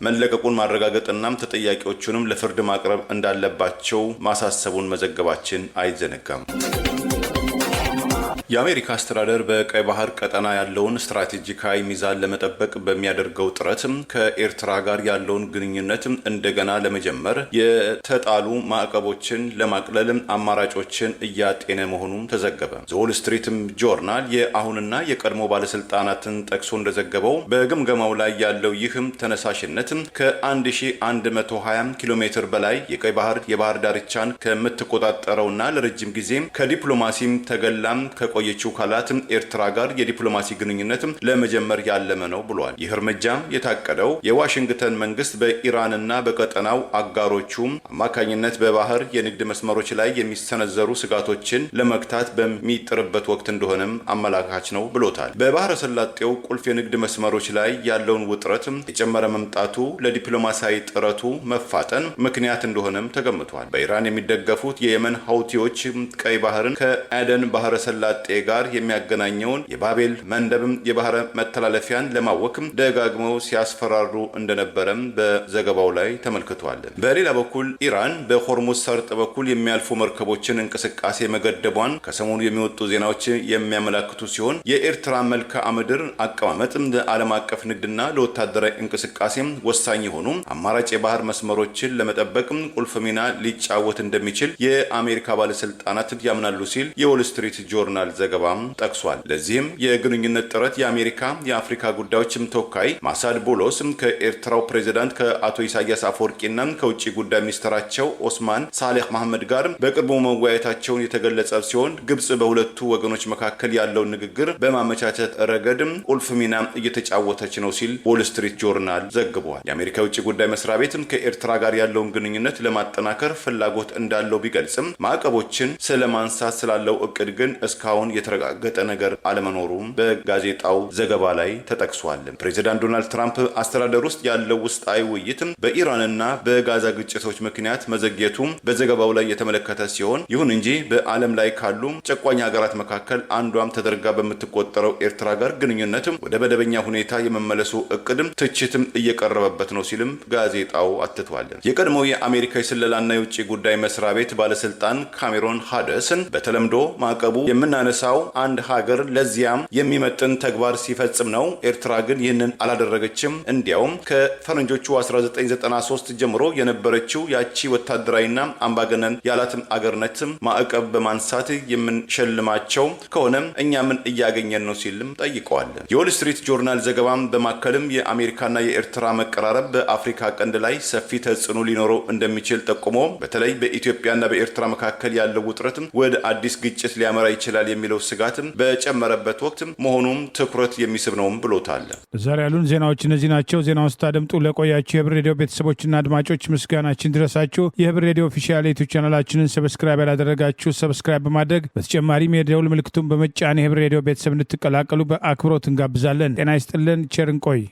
መለቀቁን ማረጋገጥና ተጠያቂዎቹንም ለፍርድ ማቅረብ እንዳለባቸው ማሳሰቡን መዘገባችን አይዘነጋም። የአሜሪካ አስተዳደር በቀይ ባህር ቀጠና ያለውን ስትራቴጂካዊ ሚዛን ለመጠበቅ በሚያደርገው ጥረት ከኤርትራ ጋር ያለውን ግንኙነት እንደገና ለመጀመር የተጣሉ ማዕቀቦችን ለማቅለል አማራጮችን እያጤነ መሆኑን ተዘገበ። ዘ ዎል ስትሪት ጆርናል የአሁንና የቀድሞ ባለስልጣናትን ጠቅሶ እንደዘገበው በግምገማው ላይ ያለው ይህም ተነሳሽነት ከ1120 ኪሎ ሜትር በላይ የቀይ ባህር የባህር ዳርቻን ከምትቆጣጠረውና ለረጅም ጊዜ ከዲፕሎማሲም ተገላም ከቆየችው ካላት ኤርትራ ጋር የዲፕሎማሲ ግንኙነት ለመጀመር ያለመ ነው ብሏል። ይህ እርምጃ የታቀደው የዋሽንግተን መንግስት በኢራንና በቀጠናው አጋሮቹ አማካኝነት በባህር የንግድ መስመሮች ላይ የሚሰነዘሩ ስጋቶችን ለመግታት በሚጥርበት ወቅት እንደሆነም አመላካች ነው ብሎታል። በባህረ ሰላጤው ቁልፍ የንግድ መስመሮች ላይ ያለውን ውጥረት የጨመረ መምጣቱ ለዲፕሎማሲያዊ ጥረቱ መፋጠን ምክንያት እንደሆነም ተገምቷል። በኢራን የሚደገፉት የየመን ሀውቲዎች ቀይ ባህርን ከአደን ባህረ ሰላጤ ጋር የሚያገናኘውን የባቤል መንደብም የባህረ መተላለፊያን ለማወክም ደጋግመው ሲያስፈራሩ እንደነበረም በዘገባው ላይ ተመልክቷል። በሌላ በኩል ኢራን በሆርሙዝ ሰርጥ በኩል የሚያልፉ መርከቦችን እንቅስቃሴ መገደቧን ከሰሞኑ የሚወጡ ዜናዎች የሚያመላክቱ ሲሆን የኤርትራ መልክዓ ምድር አቀማመጥ ለዓለም አቀፍ ንግድና ለወታደራዊ እንቅስቃሴም ወሳኝ የሆኑ አማራጭ የባህር መስመሮችን ለመጠበቅ ቁልፍ ሚና ሊጫወት እንደሚችል የአሜሪካ ባለስልጣናት ያምናሉ ሲል የዎል ስትሪት ጆርናል ዘገባም ጠቅሷል። ለዚህም የግንኙነት ጥረት የአሜሪካ የአፍሪካ ጉዳዮችም ተወካይ ማሳድ ቦሎስ ከኤርትራው ፕሬዝዳንት ከአቶ ኢሳያስ አፈወርቂና ከውጭ ጉዳይ ሚኒስትራቸው ኦስማን ሳሌህ መሐመድ ጋር በቅርቡ መወያየታቸውን የተገለጸ ሲሆን ግብጽ በሁለቱ ወገኖች መካከል ያለውን ንግግር በማመቻቸት ረገድም ቁልፍ ሚና እየተጫወተች ነው ሲል ዎል ስትሪት ጆርናል ዘግቧል። የአሜሪካ የውጭ ጉዳይ መስሪያ ቤትም ከኤርትራ ጋር ያለውን ግንኙነት ለማጠናከር ፍላጎት እንዳለው ቢገልጽም ማዕቀቦችን ስለማንሳት ስላለው እቅድ ግን እስካሁን እስካሁን የተረጋገጠ ነገር አለመኖሩ በጋዜጣው ዘገባ ላይ ተጠቅሷል። ፕሬዚዳንት ዶናልድ ትራምፕ አስተዳደር ውስጥ ያለው ውስጣዊ ውይይት በኢራንና በጋዛ ግጭቶች ምክንያት መዘግየቱ በዘገባው ላይ የተመለከተ ሲሆን ይሁን እንጂ በዓለም ላይ ካሉ ጨቋኝ ሀገራት መካከል አንዷም ተደርጋ በምትቆጠረው ኤርትራ ጋር ግንኙነት ወደ መደበኛ ሁኔታ የመመለሱ እቅድም ትችትም እየቀረበበት ነው ሲልም ጋዜጣው አትቷል። የቀድሞው የአሜሪካ የስለላና የውጭ ጉዳይ መስሪያ ቤት ባለስልጣን ካሜሮን ሃደስን በተለምዶ ማዕቀቡ የምናነሳው አንድ ሀገር ለዚያም የሚመጥን ተግባር ሲፈጽም ነው፣ ኤርትራ ግን ይህንን አላደረገችም። እንዲያውም ከፈረንጆቹ 1993 ጀምሮ የነበረችው ያቺ ወታደራዊና አምባገነን ያላትም አገርነት ማዕቀብ በማንሳት የምንሸልማቸው ከሆነ እኛ ምን እያገኘን ነው ሲልም ጠይቀዋል። የዎል ስትሪት ጆርናል ዘገባም በማከልም የአሜሪካና የኤርትራ መቀራረብ በአፍሪካ ቀንድ ላይ ሰፊ ተጽዕኖ ሊኖረው እንደሚችል ጠቁሞ በተለይ በኢትዮጵያና በኤርትራ መካከል ያለው ውጥረት ወደ አዲስ ግጭት ሊያመራ ይችላል የሚለው ስጋት በጨመረበት ወቅት መሆኑም ትኩረት የሚስብ ነውም ብሎታል። ዛሬ ያሉን ዜናዎች እነዚህ ናቸው። ዜናውን ስታደምጡ ለቆያችሁ የህብር ሬዲዮ ቤተሰቦችና አድማጮች ምስጋናችን ድረሳችሁ። የህብር ሬዲዮ ኦፊሻል ዩቲዩብ ቻናላችንን ሰብስክራይብ ያላደረጋችሁ ሰብስክራይብ በማድረግ በተጨማሪም የደውል ምልክቱን በመጫን የህብር ሬዲዮ ቤተሰብ እንድትቀላቀሉ በአክብሮት እንጋብዛለን። ጤና ይስጥልን። ቸር እንቆይ።